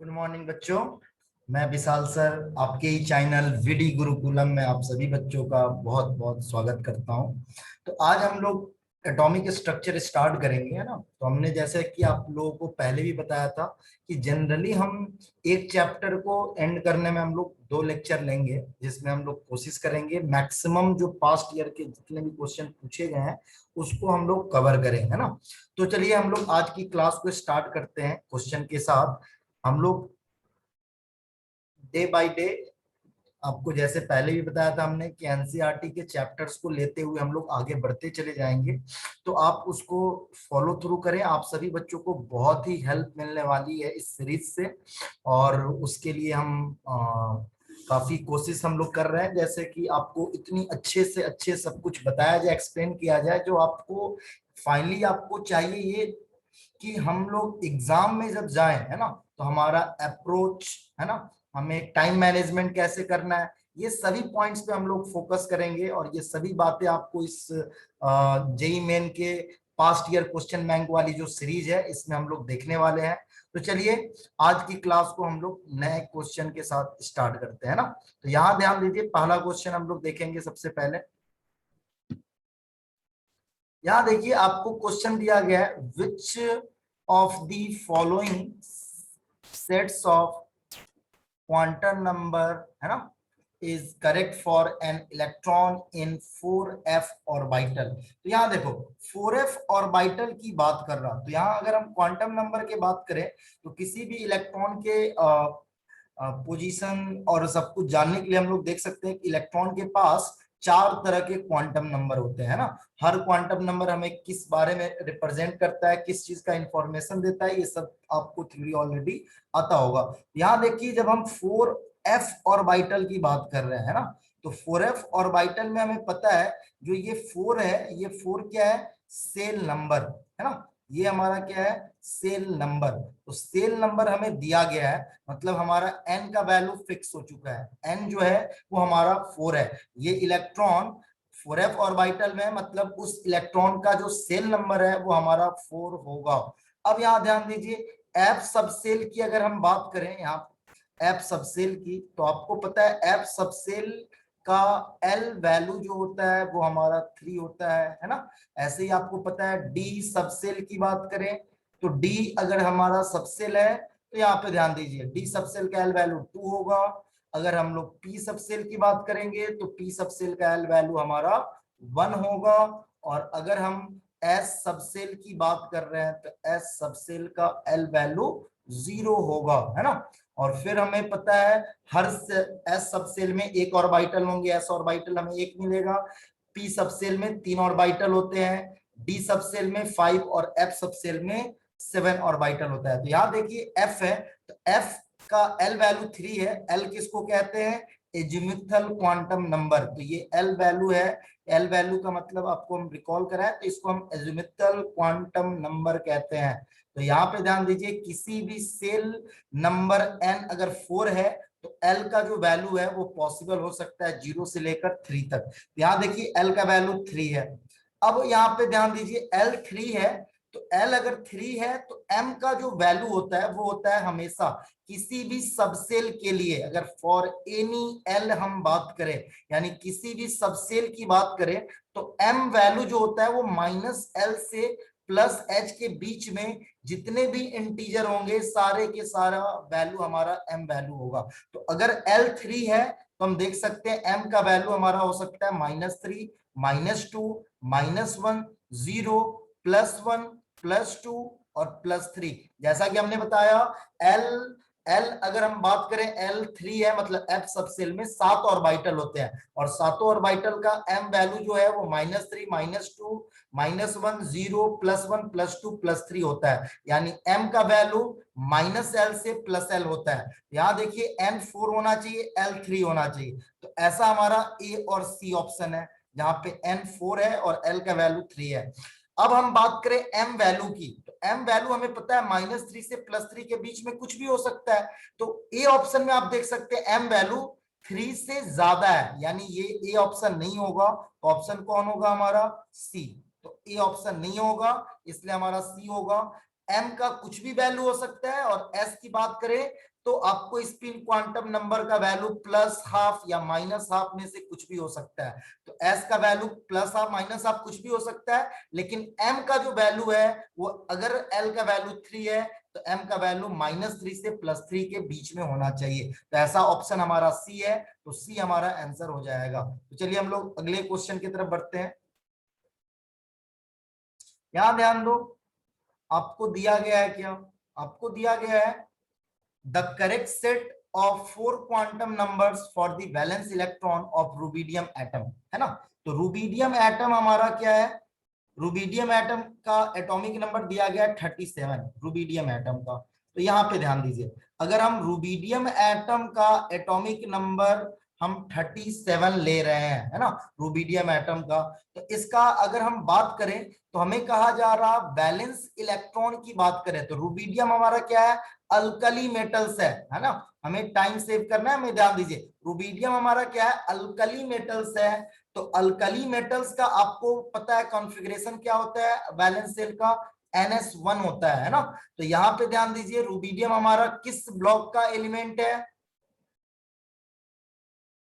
Good morning बच्चों। मैं विशाल sir आपके ही चैनल विडी गुरुकुलम में आप सभी बच्चों का बहुत बहुत स्वागत करता हूं। तो आज हम लोग एटॉमिक स्ट्रक्चर स्टार्ट करेंगे, है ना। तो हमने जैसे कि आप लोगों को पहले भी बताया था कि जनरली हम एक चैप्टर को एंड करने में हम लोग 2 लेक्चर लेंगे, जिसमें हम लोग कोशिश करेंगे मैक्सिमम जो पास्ट ईयर के जितने भी क्वेश्चन पूछे गए हैं उसको हम लोग कवर करें, है ना। तो चलिए हम लोग आज की क्लास को स्टार्ट करते हैं क्वेश्चन के साथ। हम लोग डे बाय डे, आपको जैसे पहले भी बताया था हमने कि एनसीईआरटी के चैप्टर्स को लेते हुए हम लोग आगे बढ़ते चले जाएंगे। तो आप उसको फॉलो थ्रू करें, आप सभी बच्चों को बहुत ही हेल्प मिलने वाली है इस सीरीज से। और उसके लिए हम काफी कोशिश हम लोग कर रहे हैं, जैसे कि आपको इतनी अच्छे से अच्छे सब कुछ बताया जाए, एक्सप्लेन किया जाए, जो आपको फाइनली आपको चाहिए ये कि हम लोग एग्जाम में जब जाएं, है ना, तो हमारा अप्रोच, है ना, हमें टाइम मैनेजमेंट कैसे करना है, ये सभी पॉइंट्स पे हम लोग फोकस करेंगे। और ये सभी बातें आपको इस जेई मेन के पास्ट ईयर क्वेश्चन बैंक वाली जो सीरीज है इसमें हम लोग देखने वाले हैं। तो चलिए आज की क्लास को हम लोग नए क्वेश्चन के साथ स्टार्ट करते हैं ना। तो यहाँ ध्यान दीजिए, पहला क्वेश्चन हम लोग देखेंगे सबसे पहले। यहाँ देखिए आपको क्वेश्चन दिया गया है, which of the following sets of quantum number, है ना, is correct for an electron in 4f orbital. तो यहाँ देखो 4f ऑर्बिटल की बात कर रहा, तो यहाँ अगर हम क्वांटम नंबर की बात करें तो किसी भी इलेक्ट्रॉन के पोजीशन और सब कुछ जानने के लिए हम लोग देख सकते हैं कि इलेक्ट्रॉन के पास 4 तरह के क्वांटम नंबर होते हैं ना। हर क्वांटम नंबर हमें किस बारे में रिप्रेजेंट करता है, किस चीज का इंफॉर्मेशन देता है, ये सब आपको थ्योरी ऑलरेडी आता होगा। यहाँ देखिए जब हम 4f ऑर्बिटल की बात कर रहे हैं ना, तो 4f ऑर्बिटल में हमें पता है जो ये 4 है, ये 4 क्या है, सेल नंबर, है ना। ये हमारा क्या है, सेल नंबर। तो सेल नंबर हमें दिया गया है, मतलब हमारा n का वैल्यू फिक्स हो चुका है। n जो है वो हमारा 4 है। ये इलेक्ट्रॉन 4f ऑर्बिटल में है, मतलब उस इलेक्ट्रॉन का जो सेल नंबर है वो हमारा 4 होगा। अब यहाँ ध्यान दीजिए, एफ सबसेल की अगर हम बात करें, यहाँ एफ सबसेल की, तो आपको पता है एफ सबसेल का एल वैल्यू जो होता है वो हमारा 3 होता है ना। ऐसे ही आपको पता है डी सबसेल की बात करें तो डी अगर हमारा सबसेल है तो यहाँ पे ध्यान दीजिए डी सबसेल का एल वैल्यू 2 होगा। अगर हम लोग पी सबसेल की बात करेंगे तो पी सबसेल का एल वैल्यू हमारा 1 होगा। और अगर हम एस सबसेल की बात कर रहे हैं तो एस सबसेल का एल वैल्यू 0 होगा, है ना। और फिर हमें पता है हर एस सबसेल में एक ऑर्बिटल होंगे, एस ऑर्बिटल हमें एक मिलेगा। पी सबसेल में 3 ऑर्बिटल होते हैं, डी सबसेल में 5 और एफ सबसेल में 7 ऑर्बिटल होता है। तो यहाँ देखिए एफ है, तो एफ का एल वैल्यू 3 है। एल किसको कहते हैं, एजिमुथल क्वांटम नंबर। तो ये एल वैल्यू है, एल वैल्यू का मतलब आपको हम रिकॉल कराए तो इसको हम एजिमुथल क्वांटम नंबर कहते हैं। तो यहाँ पे ध्यान दीजिए किसी भी सेल नंबर n अगर 4 है तो l का जो वैल्यू है वो पॉसिबल हो सकता है 0 से लेकर 3 तक। यहाँ देखिए l का वैल्यू 3 है। अब यहाँ पे ध्यान दीजिए l 3 है, तो l अगर 3 है तो m का जो वैल्यू होता है वो होता है हमेशा किसी भी सबसेल के लिए, अगर फॉर एनी l हम बात करें, यानी किसी भी सबसेल की बात करें तो m वैल्यू जो होता है वो -l से +h के बीच में जितने भी इंटीजर होंगे सारे के सारा वैल्यू हमारा m वैल्यू होगा। तो अगर l 3 है तो हम देख सकते हैं m का वैल्यू हमारा हो सकता है -3, -2, -1, 0, +1, +2 और +3। जैसा कि हमने बताया एल अगर हम बात करें L3 है, मतलब F सबसेल में 7 ऑर्बिटल होते हैं और सातों ऑर्बिटल का m वैल्यू जो है वो -3, -2, -1, 0, +1, +2, +3 होता है। यानी m का वैल्यू -l से +l होता है। यहाँ देखिए n 4 होना चाहिए, l 3 होना चाहिए। तो ऐसा हमारा A और C ऑप्शन है जहां पे n 4 है और l का वैल्यू 3 है। अब हम बात करें m वैल्यू की, तो m वैल्यू हमें पता है -3 से +3 के बीच में कुछ भी हो सकता है। तो A ऑप्शन में आप देख सकते हैं m वैल्यू 3 से ज्यादा है, यानी ये A ऑप्शन नहीं होगा। तो ऑप्शन कौन होगा हमारा, C। तो A ऑप्शन नहीं होगा इसलिए हमारा C होगा। m का कुछ भी वैल्यू हो सकता है, और s की बात करें तो आपको स्पिन क्वांटम नंबर का वैल्यू प्लस हाफ या माइनस हाफ में से कुछ भी हो सकता है। तो s का value plus half minus half कुछ भी हो सकता है, लेकिन m का जो वैल्यू है वो अगर l का वैल्यू 3 है तो m का वैल्यू -3 से +3 के बीच में होना चाहिए। तो ऐसा ऑप्शन हमारा सी है, तो सी हमारा आंसर हो जाएगा। तो चलिए हम लोग अगले क्वेश्चन की तरफ बढ़ते हैं। यहां ध्यान दो, आपको दिया गया है क्या, आपको दिया गया है the correct set of 4 quantum numbers for the valence electron of rubidium atom, है ना। तो रुबिडियम एटम हमारा क्या है, रुबिडियम एटम का एटॉमिक नंबर दिया गया है 37, रुबिडियम एटम का। तो यहाँ पे ध्यान दीजिए, अगर हम रुबिडियम एटम का एटॉमिक नंबर हम 37 ले रहे हैं, है ना, रुबिडियम एटम का, तो इसका अगर हम बात करें तो हमें कहा जा रहा वैलेंस इलेक्ट्रॉन की बात करें तो रुबिडियम हमारा क्या है, अल्कली मेटल्स है ना। हमें टाइम सेव करना है, हमें ध्यान दीजिए, रुबिडियम हमारा क्या है, अल्कली मेटल्स है। तो अल्कली मेटल्स का आपको पता है कॉन्फ़िगरेशन क्या होता है वैलेंस शेल का, NS1 होता है ना। तो यहाँ पे ध्यान दीजिए, रुबिडियम हमारा किस ब्लॉक का एलिमेंट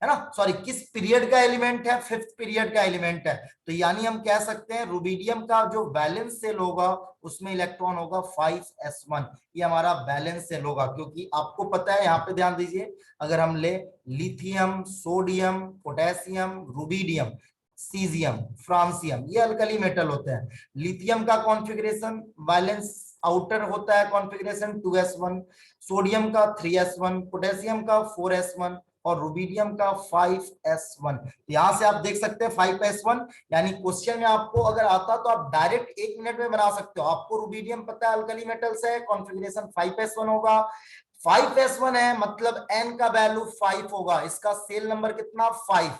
है ना, सॉरी किस पीरियड का एलिमेंट है, 5th पीरियड का एलिमेंट है। तो यानी हम कह सकते हैं रुबिडियम का जो वैलेंस शेल होगा उसमें इलेक्ट्रॉन होगा 5s1, ये हमारा वैलेंस शेल होगा। क्योंकि आपको पता है, यहाँ पे ध्यान दीजिए, अगर हम ले lithium, sodium, potassium, rubidium, caesium, francium, ये अल्कली मेटल होते हैं। लिथियम का कॉन्फ़िगरेशन वैलेंस आउटर होता है कॉन्फ़िगरेशन 2s1, सोडियम का 3s1, पोटेशियम का 4s1 और रुबिडियम का 5s1। यहां से आप देख सकते हैं 5s1, यानी क्वेश्चन में आपको अगर आता तो आप डायरेक्ट 1 मिनट में बना सकते हो। आपको रुबिडियम पता है अल्कली मेटल्स है, कॉन्फ़िगरेशन 5s1 होगा, 5s1 है मतलब n का वैल्यू 5 होगा, इसका सेल नंबर कितना 5।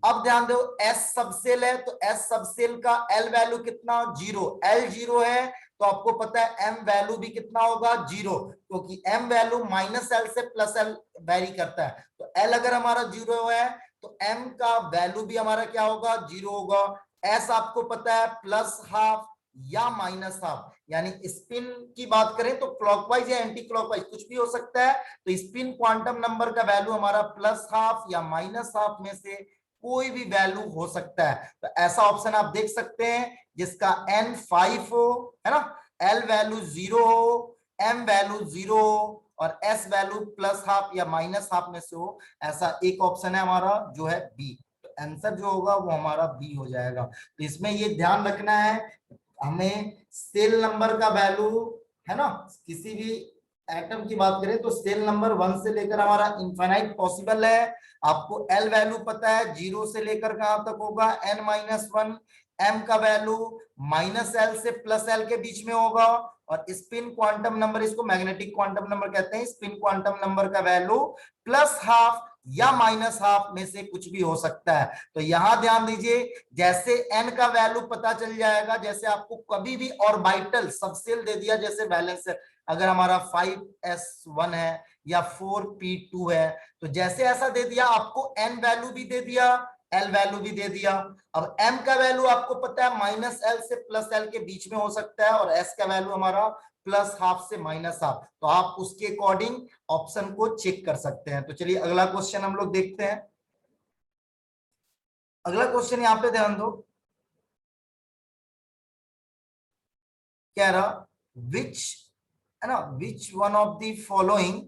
अब ध्यान दो, s सबसेल है तो s सबसेल का l वैल्यू कितना 0, l 0 है तो आपको पता है m वैल्यू भी कितना होगा 0, क्योंकि m वैल्यू -l से +l वेरी करता है। तो l अगर हमारा 0 है तो m का वैल्यू भी हमारा क्या होगा 0 होगा। s आपको पता है प्लस हाफ या माइनस हाफ, यानी स्पिन की बात करें तो क्लॉकवाइज या एंटी क्लॉकवाइज कुछ भी हो सकता है। तो स्पिन क्वांटम नंबर का वैल्यू हमारा प्लस हाफ या माइनस हाफ में से कोई भी वैल्यू हो सकता है। तो ऐसा ऑप्शन आप देख सकते हैं जिसका n 5 हो, है ना, l वैल्यू 0 हो, m वैल्यू 0 हो और s वैल्यू प्लस हाफ या माइनस हाफ में से हो। ऐसा एक ऑप्शन है हमारा जो है बी। तो आंसर जो होगा वो हमारा बी हो जाएगा। तो इसमें ये ध्यान रखना है, हमें सेल नंबर का वैल्यू, है ना, किसी भी एटम की बात करें तो सेल नंबर 1 से लेकर हमारा इनफाइनाइट पॉसिबल है। आपको एल वैल्यू पता है 0 से लेकर कहां तक होगा n-1, एम का वैल्यू -l से +l के बीच में होगा, और स्पिन क्वांटम नंबर, इसको मैग्नेटिक क्वांटम नंबर कहते हैं, स्पिन क्वांटम नंबर का वैल्यू प्लस हाफ या माइनस हाफ में से कुछ भी हो सकता है। तो यहां ध्यान दीजिए, जैसे n का वैल्यू पता चल जाएगा, जैसे आपको कभी भी ऑर्बिटल सबसेल दे दिया, जैसे वैलेंस अगर हमारा 5s1 है या 4p2 है, तो जैसे ऐसा दे दिया आपको n वैल्यू भी दे दिया, l वैल्यू भी दे दिया। अब m का वैल्यू आपको पता है -l से +l के बीच में हो सकता है, और s का वैल्यू हमारा प्लस हाफ से माइनस हाफ, तो आप उसके अकॉर्डिंग ऑप्शन को चेक कर सकते हैं। तो चलिए अगला क्वेश्चन हम लोग देखते हैं। अगला क्वेश्चन यहां पे ध्यान दो, कह रहा विच, है ना, which one of the following,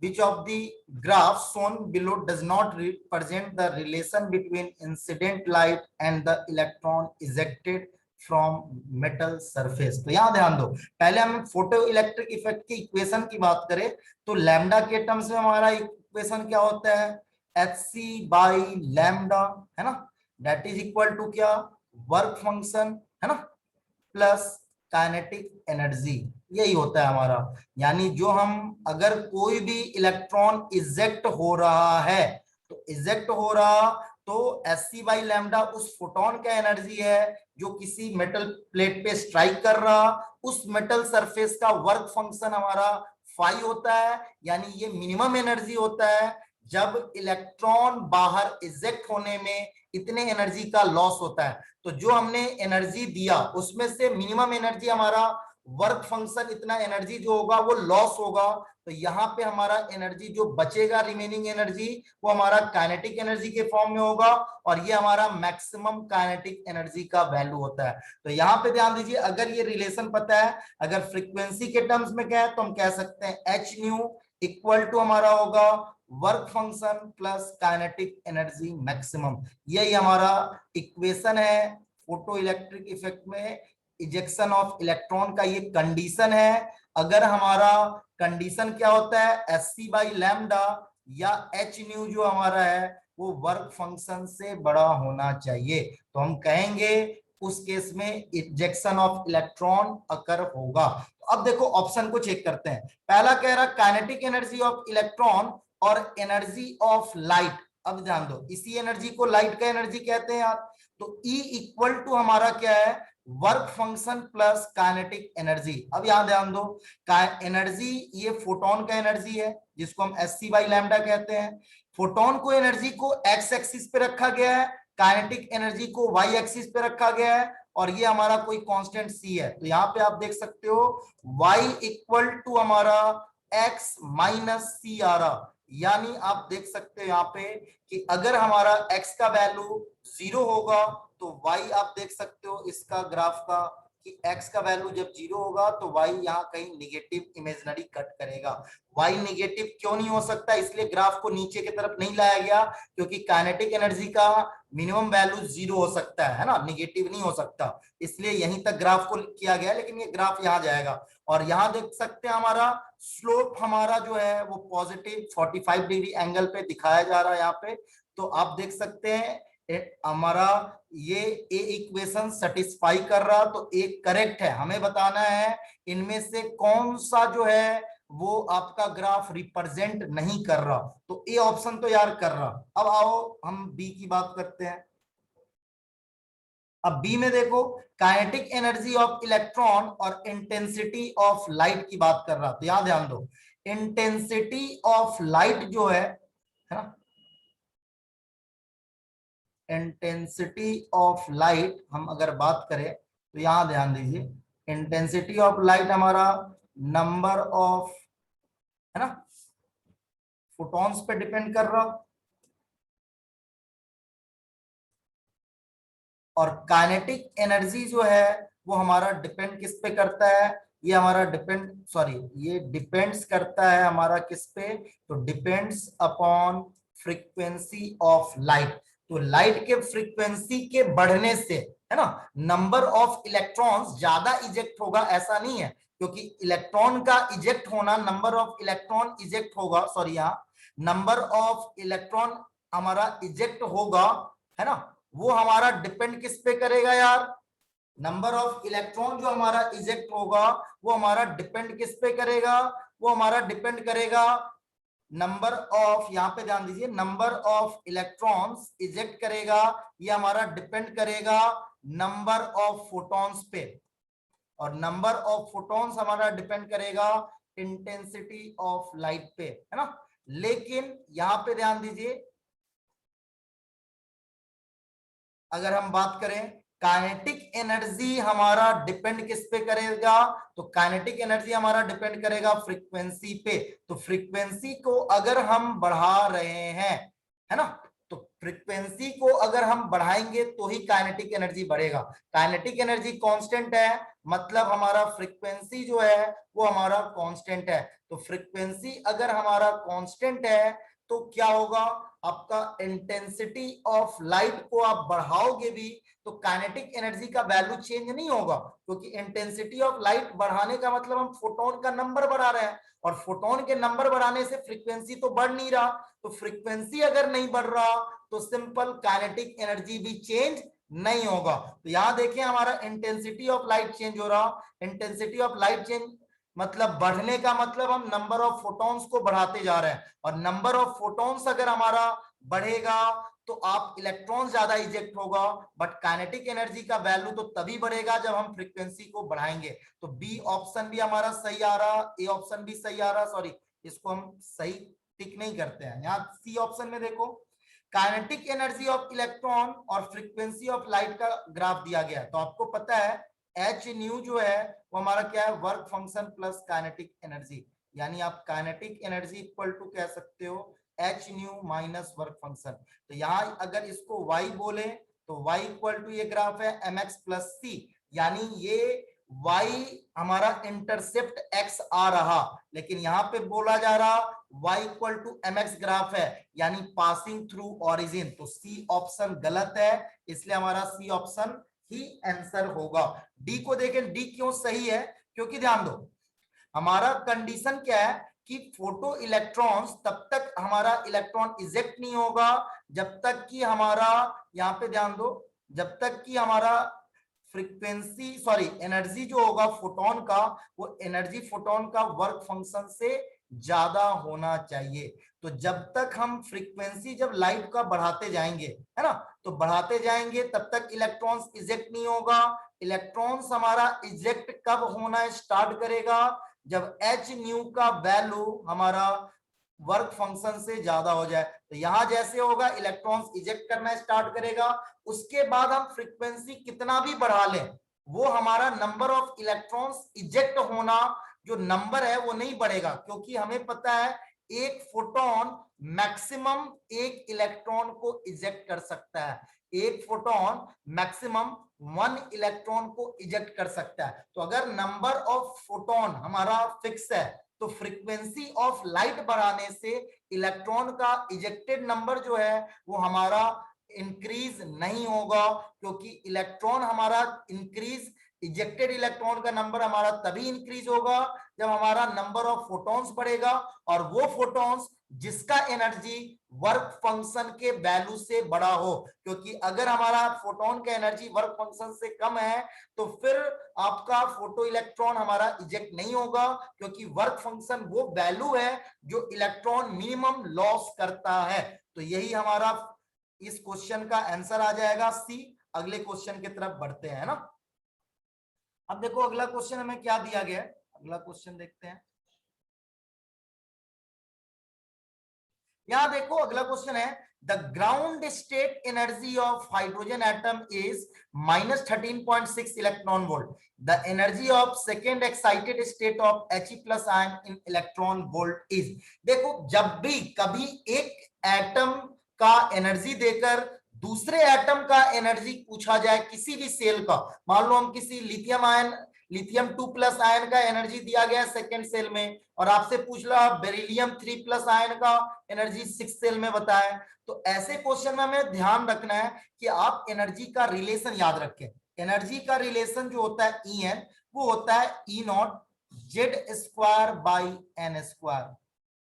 which of the graphs shown below does not represent the relation between incident light and the electron ejected from metal surface। तो यहां ध्यान दो, पहले हम फोटो इलेक्ट्रिक इफेक्ट की इक्वेशन की बात करें तो लैम्डा के टर्म्स में हमारा इक्वेशन क्या होता है, hc/लैम्डा, है ना, दैट इज इक्वल टू क्या, वर्क फंक्शन, है ना, प्लस काइनेटिक एनर्जी, यही होता है हमारा। यानी जो हम, अगर कोई भी इलेक्ट्रॉन इजेक्ट हो रहा है तो इजेक्ट हो रहा तो hc/लैम्डा उस फोटोन का एनर्जी है जो किसी मेटल प्लेट पे स्ट्राइक कर रहा, उस मेटल सरफेस का वर्क फंक्शन हमारा फाई होता है, यानी ये मिनिमम एनर्जी होता है जब इलेक्ट्रॉन बाहर इजेक्ट होने में इतने एनर्जी का लॉस होता है, तो जो हमने एनर्जी दिया उसमें से मिनिमम एनर्जी हमारा वर्क फंक्शन इतना एनर्जी जो होगा वो लॉस होगा। तो यहाँ पे हमारा एनर्जी जो बचेगा रिमेनिंग एनर्जी वो हमारा काइनेटिक एनर्जी के फॉर्म में होगा, और ये हमारा मैक्सिमम काइनेटिक एनर्जी का वैल्यू होता है। तो यहाँ पे ध्यान दीजिए, अगर ये रिलेशन पता है, अगर फ्रीक्वेंसी के टर्म्स में क्या है तो हम कह सकते हैं एच न्यू इक्वल टू हमारा होगा work function plus kinetic energy maximum. यही हमारा इक्वेशन है फोटो इलेक्ट्रिक इफेक्ट में इजेक्शन ऑफ इलेक्ट्रॉन का, ये कंडीशन है। अगर हमारा कंडीशन क्या होता है, एस सी बाई लैम्डा या एच न्यू जो हमारा है वो वर्क फंक्शन से बड़ा होना चाहिए, तो हम कहेंगे उस केस में इजेक्शन ऑफ इलेक्ट्रॉन अकर होगा। तो अब देखो ऑप्शन को चेक करते हैं। पहला कह रहा काइनेटिक एनर्जी ऑफ इलेक्ट्रॉन और एनर्जी ऑफ लाइट। अब ध्यान दो, इसी एनर्जी को लाइट का एनर्जी कहते हैं यार। तो E इक्वल टू हमारा क्या है, work function plus kinetic energy. अब यहां ध्यान दो, एनर्जी ये फोटोन का एनर्जी है जिसको हम एस सी बाई लैम्डा कहते हैं। फोटोन को एनर्जी को एक्स एक्सिस पे रखा गया है, काइनेटिक एनर्जी को वाई एक्सिस पे रखा गया है, और ये हमारा कोई कांस्टेंट सी है। तो यहाँ पे आप देख सकते हो y इक्वल टू हमारा x माइनस सी आ रहा, यानी आप देख सकते हो यहाँ पे कि अगर हमारा x का वैल्यू 0 होगा तो y आप देख सकते हो इसका ग्राफ का कि x का वैल्यू जब 0 होगा तो y यहाँ कहीं निगेटिव इमेजिनरी कट करेगा। y निगेटिव क्यों नहीं हो सकता, इसलिए ग्राफ को नीचे की तरफ नहीं लाया गया, क्योंकि काइनेटिक एनर्जी का मिनिमम वैल्यू 0 हो सकता है ना, निगेटिव नहीं हो सकता, इसलिए यहीं तक ग्राफ को किया गया, लेकिन ये ग्राफ यहाँ जाएगा। और यहाँ देख सकते हैं हमारा स्लोप हमारा जो है वो पॉजिटिव 45 डिग्री एंगल पे दिखाया जा रहा है यहाँ पे। तो आप देख सकते हैं हमारा ये ए इक्वेशन सेटिस्फाई कर रहा, तो ए करेक्ट है। हमें बताना है इनमें से कौन सा जो है वो आपका ग्राफ रिप्रेजेंट नहीं कर रहा, तो ए ऑप्शन तो यार कर रहा। अब आओ हम बी की बात करते हैं। अब बी में देखो काइनेटिक एनर्जी ऑफ इलेक्ट्रॉन और इंटेंसिटी ऑफ लाइट की बात कर रहा, तो यहां ध्यान दो इंटेंसिटी ऑफ लाइट जो है ना, इंटेंसिटी ऑफ लाइट हम अगर बात करें तो यहां ध्यान दीजिए इंटेंसिटी ऑफ लाइट हमारा नंबर ऑफ है ना फोटॉन्स पे डिपेंड कर रहा, और काइनेटिक एनर्जी जो है वो हमारा डिपेंड किस पे करता है, ये हमारा ये डिपेंड्स करता है हमारा किस पे, तो depends upon frequency of light. तो लाइट के फ्रीक्वेंसी के बढ़ने से है ना नंबर ऑफ इलेक्ट्रॉन्स ज्यादा इजेक्ट होगा, ऐसा नहीं है, क्योंकि इलेक्ट्रॉन का इजेक्ट होना, नंबर ऑफ इलेक्ट्रॉन इजेक्ट होगा, सॉरी यहाँ नंबर ऑफ इलेक्ट्रॉन हमारा इजेक्ट होगा है ना, वो हमारा डिपेंड किस पे करेगा यार, नंबर ऑफ इलेक्ट्रॉन जो हमारा इजेक्ट होगा वो हमारा डिपेंड किस पे करेगा, वो हमारा डिपेंड करेगा नंबर ऑफ, यहां पे ध्यान दीजिए नंबर ऑफ इलेक्ट्रॉन्स इजेक्ट करेगा, ये हमारा डिपेंड करेगा नंबर ऑफ फोटॉन्स पे, और नंबर ऑफ फोटॉन्स हमारा डिपेंड करेगा इंटेंसिटी ऑफ लाइट पे, है ना। लेकिन यहां पे ध्यान दीजिए अगर हम बात करें काइनेटिक एनर्जी हमारा डिपेंड किस पे करेगा, तो काइनेटिक एनर्जी हमारा डिपेंड करेगा फ्रीक्वेंसी पे। तो फ्रीक्वेंसी को अगर हम बढ़ा रहे हैं है ना, तो फ्रीक्वेंसी को अगर हम बढ़ाएंगे तो ही काइनेटिक एनर्जी बढ़ेगा। काइनेटिक एनर्जी कांस्टेंट है, मतलब हमारा फ्रीक्वेंसी जो है वो हमारा कांस्टेंट है। तो फ्रीक्वेंसी अगर हमारा कांस्टेंट है तो क्या होगा, आपका इंटेंसिटी ऑफ लाइट को आप बढ़ाओगे भी तो काइनेटिक एनर्जी का वैल्यू चेंज नहीं होगा, क्योंकि इंटेंसिटी ऑफ लाइट बढ़ाने का मतलब हम फोटोन का नंबर बढ़ा रहे हैं, और फोटोन के नंबर बढ़ाने से फ्रीक्वेंसी तो बढ़ नहीं रहा। तो फ्रीक्वेंसी अगर नहीं बढ़ रहा तो सिंपल काइनेटिक एनर्जी भी चेंज नहीं होगा। तो यहां देखिए हमारा इंटेंसिटी ऑफ लाइट चेंज हो रहा, इंटेंसिटी ऑफ लाइट चेंज मतलब बढ़ने का मतलब हम नंबर ऑफ फोटॉन्स को बढ़ाते जा रहे हैं, और नंबर ऑफ फोटॉन्स अगर हमारा बढ़ेगा तो आप इलेक्ट्रॉन ज्यादा इजेक्ट होगा, बट काइनेटिक एनर्जी का वैल्यू तो तभी बढ़ेगा जब हम फ्रीक्वेंसी को बढ़ाएंगे। तो बी ऑप्शन भी हमारा सही आ रहा, ए ऑप्शन भी सही आ रहा, सॉरी इसको हम सही टिक नहीं करते हैं। यहाँ सी ऑप्शन में देखो, काइनेटिक एनर्जी ऑफ इलेक्ट्रॉन और फ्रीक्वेंसी ऑफ लाइट का ग्राफ दिया गया है। तो आपको पता है एच न्यू जो है वो हमारा क्या है, work function plus kinetic energy, यानी आप काइनेटिक एनर्जी इक्वल टू कह सकते हो H new minus work function. तो यहाँ अगर इसको वाई बोले तो वाई इक्वल टू ये ग्राफ है एम एक्स प्लस सी, यानी ये y हमारा इंटरसेप्ट x आ रहा, लेकिन यहां पे बोला जा रहा y equal to mx graph है, यानी पासिंग थ्रू ओरिजिन। तो सी ऑप्शन गलत है, इसलिए हमारा सी ऑप्शन ही आंसर होगा। डी को देखें, डी क्यों सही है, क्योंकि ध्यान दो हमारा कंडीशन क्या है कि फोटो इलेक्ट्रॉन्स तब तक हमारा इलेक्ट्रॉन इजेक्ट नहीं होगा जब तक कि हमारा, यहां पे ध्यान दो, जब तक कि हमारा फ्रीक्वेंसी सॉरी एनर्जी जो होगा फोटोन का, वो एनर्जी फोटोन का वर्क फंक्शन से ज्यादा होना चाहिए। तो जब तक हम फ्रीक्वेंसी जब लाइट का बढ़ाते जाएंगे, है ना, तो बढ़ाते जाएंगे तब तक इलेक्ट्रॉन्स इजेक्ट नहीं होगा। इलेक्ट्रॉन्स हमारा इजेक्ट कब होना स्टार्ट करेगा, जब एच न्यू का वैल्यू हमारा वर्क फंक्शन से ज्यादा हो जाए। तो यहां जैसे होगा इलेक्ट्रॉन्स इजेक्ट करना स्टार्ट करेगा, उसके बाद हम फ्रीक्वेंसी कितना भी बढ़ा लें वो हमारा नंबर ऑफ इलेक्ट्रॉन्स इजेक्ट होना जो नंबर है वो नहीं बढ़ेगा, क्योंकि हमें पता है एक फोटोन मैक्सिमम एक इलेक्ट्रॉन को इजेक्ट कर सकता है, एक फोटोन मैक्सिमम 1 इलेक्ट्रॉन को इजेक्ट कर सकता है। तो अगर नंबर ऑफ फोटोन हमारा फिक्स है तो फ्रीक्वेंसी ऑफ लाइट बढ़ाने से इलेक्ट्रॉन का इजेक्टेड नंबर जो है वो हमारा इंक्रीज नहीं होगा, क्योंकि इलेक्ट्रॉन हमारा इंक्रीज, इजेक्टेड इलेक्ट्रॉन का नंबर हमारा तभी इंक्रीज होगा जब हमारा नंबर ऑफ फोटॉन्स बढ़ेगा, और वो फोटॉन्स जिसका एनर्जी वर्क फंक्शन के वैल्यू से बड़ा हो। क्योंकि अगर हमारा फोटोन का एनर्जी वर्क फंक्शन से कम है तो फिर आपका फोटो इलेक्ट्रॉन हमारा इजेक्ट नहीं होगा, क्योंकि वर्क फंक्शन वो वैल्यू है जो इलेक्ट्रॉन मिनिमम लॉस करता है। तो यही हमारा इस क्वेश्चन का आंसर आ जाएगा सी। अगले क्वेश्चन की तरफ बढ़ते हैं ना। अब देखो अगला क्वेश्चन हमें क्या दिया गया है, अगला क्वेश्चन देखते हैं। यहां देखो अगला क्वेश्चन है the ground state energy of hydrogen atom is -13.6 electron volt, the energy of second excited state of He plus ion in electron volt is. देखो जब भी कभी एक एटम का एनर्जी देकर दूसरे एटम का एनर्जी पूछा जाए किसी भी सेल का, मान लो हम किसी लिथियम 2 प्लस आयन का एनर्जी दिया गया सेकेंड सेल में, और आपसे पूछ लो बेरिलियम 3 प्लस आयन का एनर्जी 6 सेल में बताएं, तो ऐसे क्वेश्चन में हमें ध्यान रखना है कि आप एनर्जी का रिलेशन याद रखें। एनर्जी का रिलेशन जो होता है En, वो होता है E0 Z² बाई n²,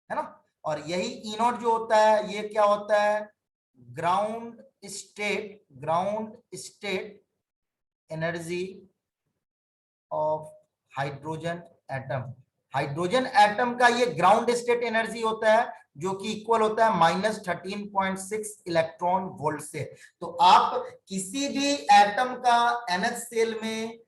है ना। और यही E0 जो होता है ये क्या होता है, ground state energy of hydrogen atom. Hydrogen atom का ये ग्राउंड स्टेट एनर्जी होता है जो कि इक्वल होता है -13.6 इलेक्ट्रॉन वोल्ट से। तो आप किसी भी एटम का NH सेल में,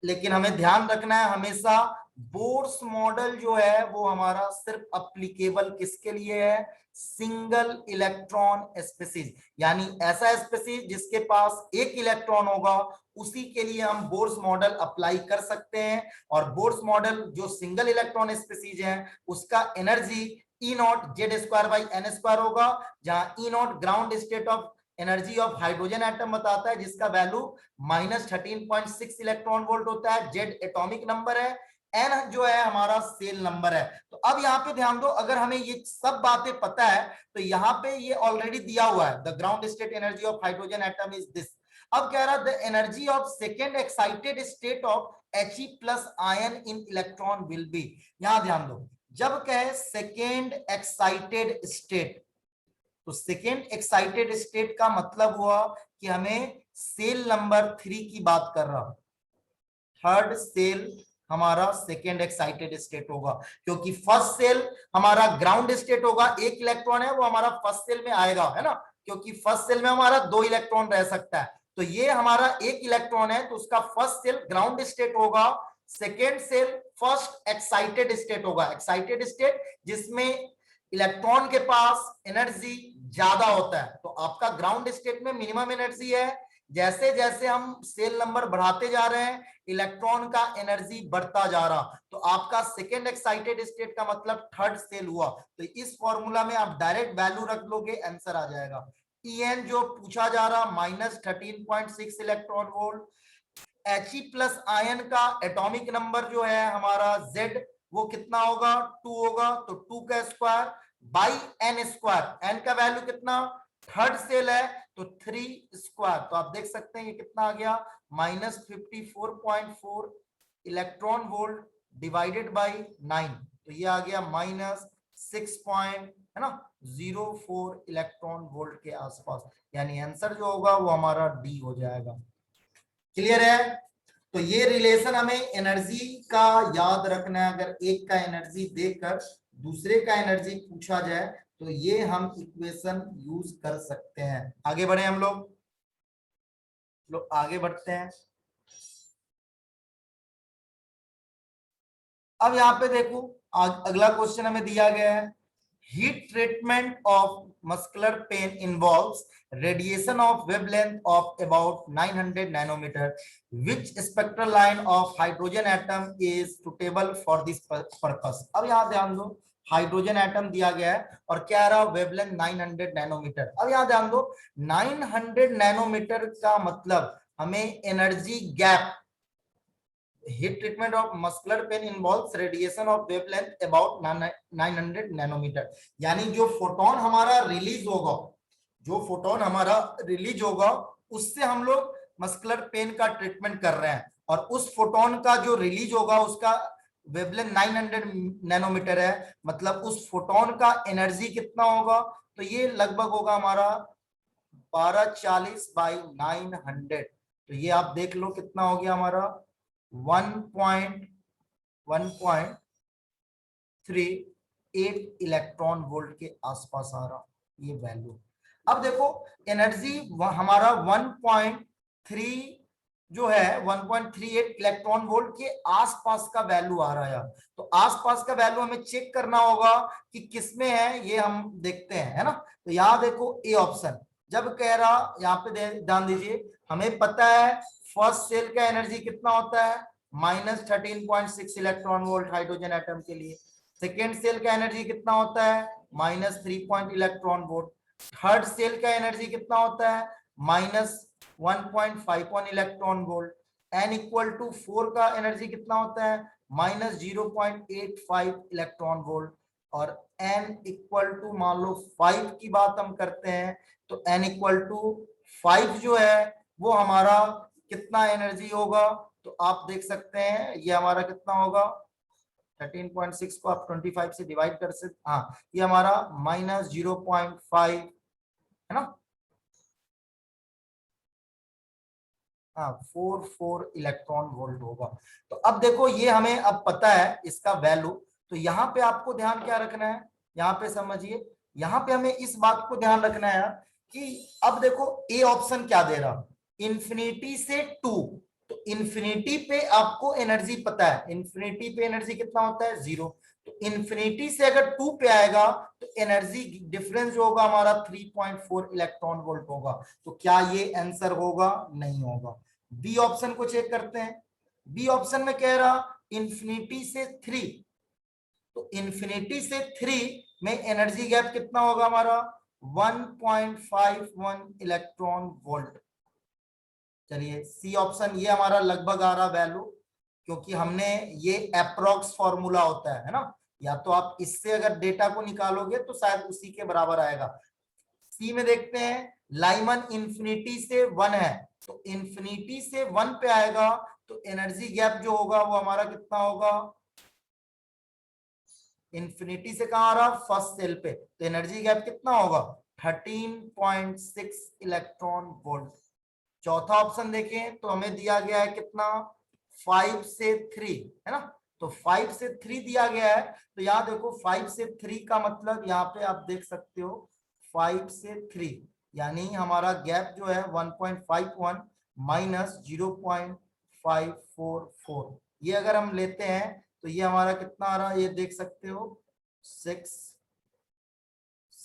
लेकिन हमें ध्यान रखना है हमेशा बोर्स मॉडल जो है वो हमारा सिर्फ अप्लीकेबल किसके लिए है, सिंगल इलेक्ट्रॉन स्पीसीज, यानी ऐसा स्पीसीज जिसके पास एक इलेक्ट्रॉन होगा उसी के लिए हम बोर्स मॉडल अप्लाई कर सकते हैं। और बोर्स मॉडल जो सिंगल इलेक्ट्रॉन स्पीसीज है उसका energy E0 Z² by n² होगा, जहां E0 ground state of energy of hydrogen atom बताता है जिसका वैल्यू -13.6 इलेक्ट्रॉन वोल्ट होता है, Z एटॉमिक नंबर है, n जो है हमारा सेल नंबर है। तो अब यहाँ पे ध्यान दो, अगर हमें ये सब बातें पता है तो यहाँ पे ये ऑलरेडी दिया हुआ है the ground state energy of hydrogen atom is this. अब कह रहा the energy of second excited state of He plus ion in electron will be. यहां ध्यान दो, जब कहे सेकेंड एक्साइटेड स्टेट, तो सेकेंड एक्साइटेड स्टेट का मतलब हुआ कि हमें सेल नंबर 3 की बात कर रहा, थर्ड सेल हमारा सेकेंड एक्साइटेड स्टेट होगा, क्योंकि फर्स्ट सेल हमारा ग्राउंड स्टेट होगा, एक इलेक्ट्रॉन है वो हमारा फर्स्ट सेल में आएगा, है ना, क्योंकि फर्स्ट सेल में हमारा 2 इलेक्ट्रॉन रह सकता है। तो ये हमारा एक इलेक्ट्रॉन है तो उसका फर्स्ट सेल ग्राउंड स्टेट होगा, second shell first excited state होगा। एक्साइटेड स्टेट जिसमें इलेक्ट्रॉन के पास एनर्जी ज्यादा होता है, तो आपका ग्राउंड स्टेट में मिनिमम एनर्जी है। जैसे जैसे हम सेल नंबर बढ़ाते जा रहे हैं, इलेक्ट्रॉन का एनर्जी बढ़ता जा रहा, तो आपका सेकेंड एक्साइटेड स्टेट का मतलब थर्ड सेल हुआ। तो इस फॉर्मूला में आप डायरेक्ट वैल्यू रख लोगे, आंसर आ जाएगा। En जो पूछा जा रहा -13.6 electron volt. He plus ion का एटॉमिक नंबर जो है हमारा Z, वो कितना होगा, 2 होगा, तो 2 का square by n square. n का वैल्यू कितना, थर्ड सेल है तो 3 स्क्वायर। तो आप देख सकते हैं ये कितना आ गया, -54.4 इलेक्ट्रॉन वोल्ट डिवाइडेड बाई 9, तो ये आ गया -6 है ना 04 इलेक्ट्रॉन वोल्ट के आसपास। यानी आंसर जो होगा वो हमारा डी हो जाएगा। क्लियर है? तो ये रिलेशन हमें एनर्जी का याद रखना है। अगर एक का एनर्जी देकर दूसरे का एनर्जी पूछा जाए तो ये हम इक्वेशन यूज कर सकते हैं। आगे बढ़े हम लोग आगे बढ़ते हैं। अब यहाँ पे देखो अगला क्वेश्चन हमें दिया गया है, heat treatment of muscular pain involves radiation of wavelength of about 900 nanometer. Which spectral line of hydrogen atom is suitable for this purpose? अब यहाँ ध्यान दो, हाइड्रोजन एटम दिया गया है और क्या रहा, वेवलेंथ 900 नैनोमीटर। अब यहाँ ध्यान दो, 900 नैनोमीटर का मतलब हमें energy gap, heat treatment of muscular pain involves radiation of wavelength about 900 nanometre. यानी जो फोटोन हमारा रिलीज होगा, जो फोटोन हमारा रिलीज होगा उससे हम लोग मस्कुलर पेन का ट्रीटमेंट कर रहे हैं, और उस फोटोन का जो रिलीज होगा उसका वेवलेंथ 900 नैनोमीटर है, मतलब उस फोटोन का एनर्जी कितना होगा, तो ये लगभग होगा हमारा 1240 बाई 900। तो ये आप देख लो कितना हो गया हमारा 1.38 इलेक्ट्रॉन वोल्ट के आसपास आ रहा ये वैल्यू। अब देखो एनर्जी हमारा 1.3 जो है 1.38 इलेक्ट्रॉन वोल्ट के आसपास का वैल्यू आ रहा है। तो आसपास का वैल्यू हमें चेक करना होगा कि किसमें है, ये हम देखते हैं, है ना। तो यहाँ देखो ए ऑप्शन जब कह रहा, यहाँ पे ध्यान दीजिए, हमें पता है फर्स्ट सेल का एनर्जी कितना होता है -13.6 इलेक्ट्रॉन वोल्ट हाइड्रोजन एटम के लिए। सेकेंड सेल का एनर्जी कितना होता है -3 इलेक्ट्रॉन वोल्ट। थर्ड सेल का एनर्जी कितना होता है -1.51 electron volt. n equal to 4 का एनर्जी कितना होता है -0.85 इलेक्ट्रॉन वोल्ट। और n इक्वल टू मान लो 5 की बात हम करते हैं, तो n इक्वल टू 5 जो है वो हमारा कितना एनर्जी होगा, तो आप देख सकते हैं ये हमारा कितना होगा 13.6 को आप 25 से डिवाइड कर सकते, हाँ ये हमारा -0.5 है ना, हाँ 44 इलेक्ट्रॉन वोल्ट होगा। तो अब देखो ये हमें अब पता है इसका वैल्यू, तो यहाँ पे आपको ध्यान क्या रखना है, यहाँ पे समझिए, यहाँ पे हमें इस बात को ध्यान रखना है कि अब देखो ए ऑप्शन क्या दे रहा, इंफिनिटी से 2, तो इंफिनिटी पे आपको एनर्जी पता है, इंफिनिटी पे एनर्जी कितना होता है 0, तो इंफिनिटी से अगर 2 पे आएगा तो एनर्जी डिफरेंस जो होगा हमारा 3.4 इलेक्ट्रॉन वोल्ट होगा। तो क्या ये आंसर होगा, नहीं होगा। बी ऑप्शन को चेक करते हैं, बी ऑप्शन में कह रहा इंफिनिटी से 3, तो इंफिनिटी से 3 में एनर्जी गैप कितना होगा हमारा 1.51 इलेक्ट्रॉन वोल्ट। चलिए सी ऑप्शन ये हमारा लगभग आ रहा वैल्यू, क्योंकि हमने ये अप्रोक्स फॉर्मूला होता है ना, या तो आप इससे अगर डेटा को निकालोगे तो शायद उसी के बराबर आएगा। सी में देखते हैं लाइमन इंफिनिटी से 1 है, तो इंफिनिटी से 1 पे आएगा तो एनर्जी गैप जो होगा वो हमारा कितना होगा, इंफिनिटी से कहां आ रहा फर्स्ट सेल पे, तो एनर्जी गैप कितना होगा 13.6 इलेक्ट्रॉन वोल्ट। चौथा ऑप्शन देखें तो हमें दिया गया है कितना 5 से 3 है ना, तो 5 से 3 दिया गया है, तो यहाँ देखो 5 से 3 का मतलब यहाँ पे आप देख सकते हो 5 से 3 यानी हमारा गैप जो है 1.51 माइनस 0.544, ये अगर हम लेते हैं तो ये हमारा कितना आ रहा है, ये देख सकते हो 6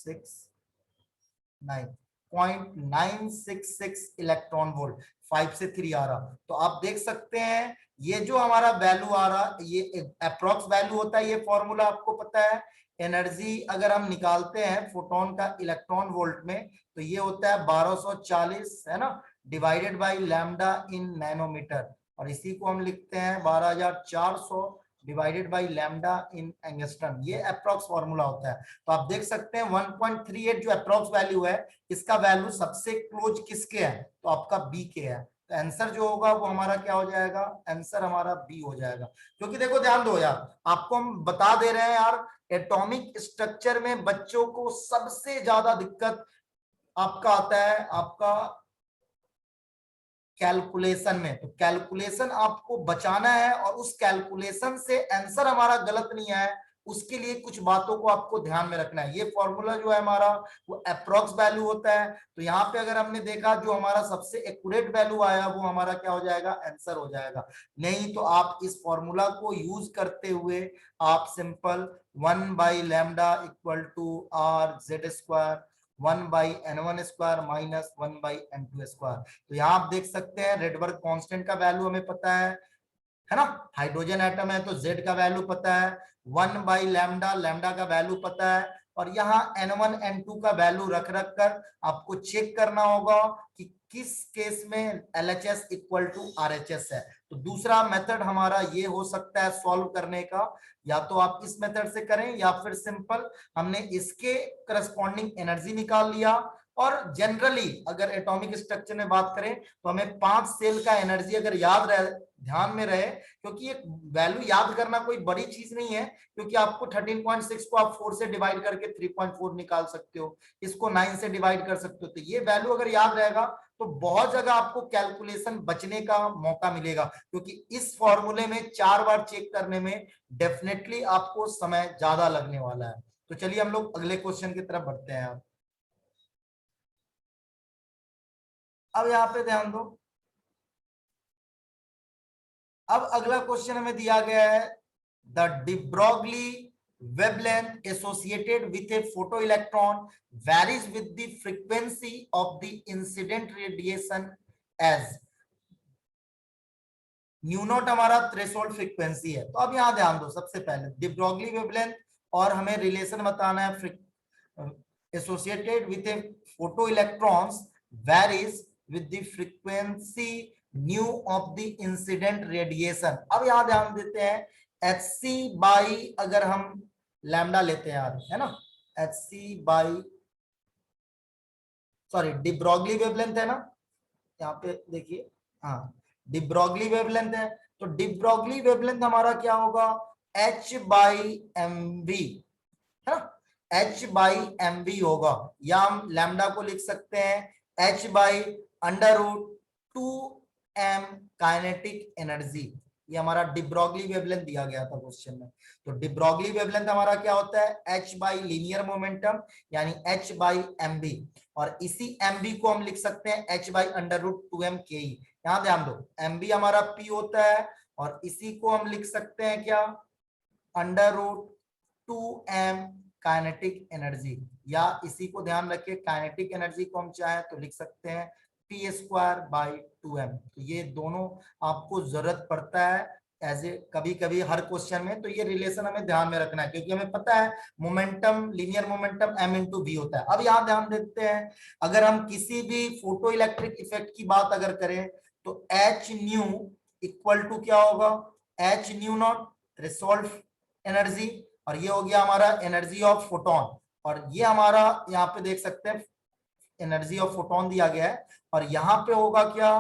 0.966 इलेक्ट्रॉन वोल्ट, 5 से 3 आ रहा। तो आप देख सकते हैं ये जो हमारा वैल्यू आ रहा, ये अप्रोक्स वैल्यू होता है। ये फॉर्मूला आपको पता है। एनर्जी अगर हम निकालते हैं फोटोन का इलेक्ट्रॉन वोल्ट में, तो ये होता है 1240, है ना, divided by lambda in nanometre, और इसी को हम लिखते हैं 12400 divided by lambda in angstrom. ये अप्रोक्स फॉर्मूला होता है। तो आप देख सकते हैं 1.38 जो अप्रोक्स वैल्यू है, इसका वैल्यू सबसे क्लोज किसके है, तो आपका बी के है। तो आंसर जो होगा वो हमारा क्या हो जाएगा, आंसर हमारा बी हो जाएगा। क्योंकि देखो ध्यान दो यार, आपको हम बता दे रहे हैं यार, एटॉमिक स्ट्रक्चर में बच्चों को सबसे ज्यादा दिक्कत आपका आता है आपका कैलकुलेशन में। तो कैलकुलेशन आपको बचाना है, और उस कैलकुलेशन से आंसर हमारा गलत नहीं आए, उसके लिए कुछ बातों को आपको ध्यान में रखना है। ये फॉर्मूला जो है हमारा वो अप्रोक्स वैल्यू होता है। तो यहाँ पे अगर हमने देखा जो हमारा सबसे एक्यूरेट वैल्यू आया वो हमारा क्या हो जाएगा, आंसर हो जाएगा। नहीं तो आप इस फॉर्मूला को यूज करते हुए आप simple 1/λ=r/z², 1/n1² minus 1/n2²। तो यहाँ आप देख सकते हैं रेडबर्ग कांस्टेंट का वैल्यू हमें पता है ना, हाइड्रोजन एटम है तो जेड का वैल्यू पता है, 1/λ, लैम्डा का वैल्यू पता है, और यहाँ n1 n2 का वैल्यू रख रख कर आपको चेक करना होगा कि किस केस में LHS इक्वल टू RHS है। तो दूसरा मेथड हमारा ये हो सकता है सॉल्व करने का, या तो आप इस मेथड से करें, या फिर सिंपल हमने इसके करस्पॉन्डिंग एनर्जी निकाल लिया। और जनरली अगर एटॉमिक स्ट्रक्चर में बात करें तो हमें 5 सेल का एनर्जी अगर याद रहे, ध्यान में रहे, क्योंकि एक वैल्यू याद करना कोई बड़ी चीज नहीं है, क्योंकि आपको 13.6 को आप 4 से डिवाइड करके 3.4 निकाल सकते हो, इसको 9 से डिवाइड कर सकते हो। तो ये वैल्यू अगर याद रहेगा तो बहुत जगह आपको कैलकुलेशन बचने का मौका मिलेगा, क्योंकि इस फॉर्मूले में 4 बार चेक करने में डेफिनेटली आपको समय ज्यादा लगने वाला है। तो चलिए हम लोग अगले क्वेश्चन की तरफ बढ़ते हैं। अब यहाँ पे ध्यान दो, अब अगला क्वेश्चन हमें दिया गया है, the de Broglie wavelength associated with a photoelectron varies with the frequency of the incident radiation as new not हमारा थ्रेशोल्ड फ्रीक्वेंसी है। तो अब यहां ध्यान दो, सबसे पहले डिब्रोगली वेवलेंथ और हमें रिलेशन बताना है, associated with A photo electrons varies with the frequency new of the incident radiation. अब यहां ध्यान देते हैं HC बाई, अगर हम लैम्डा लेते हैं यार, है ना, HC by, sorry de Broglie wavelength है ना, यहाँ पे देखिए, हाँ डिब्रोगली वेवलेंथ है। तो डिब्रोगली वेवलेंथ हमारा क्या होगा, H/mv, है ना, H/mv होगा, या हम लैम्डा को लिख सकते हैं H/√2m काइनेटिक एनर्जी। ये हमारा डिब्रोगली वेवलेंथ दिया गया था क्वेश्चन में। तो डिब्रोगली वेवलेंथ हमारा क्या होता है, H बाई लीनियर मोमेंटम यानी H/mv, और इसी mv को हम लिख सकते हैं H/√2m ke। यहां ध्यान दो, mv हमारा p होता है, और इसी को हम लिख सकते हैं क्या, √2m काइनेटिक एनर्जी, या इसी को ध्यान रखिए काइनेटिक एनर्जी को हम चाहे तो लिख सकते हैं p²/2m। तो ये दोनों आपको जरूरत पड़ता है एज ए कभी कभी हर क्वेश्चन में। तो ये रिलेशन हमें ध्यान में रखना है, क्योंकि हमें पता है momentum, linear momentum m into v होता है। अब यहाँ ध्यान देते हैं, अगर हम किसी भी फोटो इलेक्ट्रिक इफेक्ट की बात अगर करें तो h न्यू इक्वल टू क्या होगा, h new not threshold energy, और ये हो गया हमारा एनर्जी ऑफ फोटोन, और ये हमारा यहाँ पे देख सकते हैं एनर्जी ऑफ फोटोन दिया गया है, और यहाँ पे होगा क्या,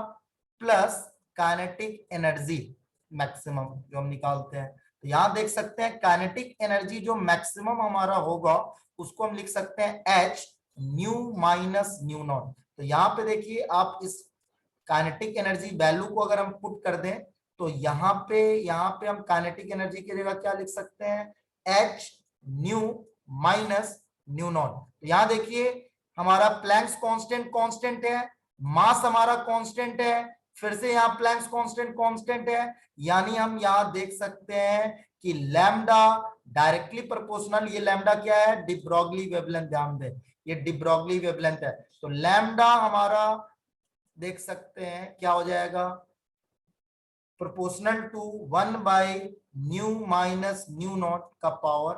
प्लस काइनेटिक एनर्जी मैक्सिमम जो हम निकालते हैं। तो यहाँ देख सकते हैं काइनेटिक एनर्जी जो मैक्सिमम हमारा होगा उसको हम लिख सकते हैं H new minus nu not. तो यहाँ पे देखिए आप इस काइनेटिक एनर्जी वैल्यू को अगर हम पुट कर दें तो यहाँ पे हम काइनेटिक एनर्जी की जगह क्या लिख सकते हैं, H new minus nu not. तो यहाँ देखिए हमारा प्लैंक्स कांस्टेंट है, मास हमारा कांस्टेंट है, फिर से यहाँ प्लैंक्स कांस्टेंट है, यानी हम यहाँ देख सकते हैं कि लैम्डा डायरेक्टली प्रोपोर्शनल, ये लैम्डा क्या है, डी ब्रॉगली वेवलेंथ, ध्यान दें ये डी ब्रॉगली वेवलेंथ है। तो लैम्डा हमारा देख सकते हैं क्या हो जाएगा, प्रोपोर्शनल टू 1/न्यू माइनस न्यू नॉट का पावर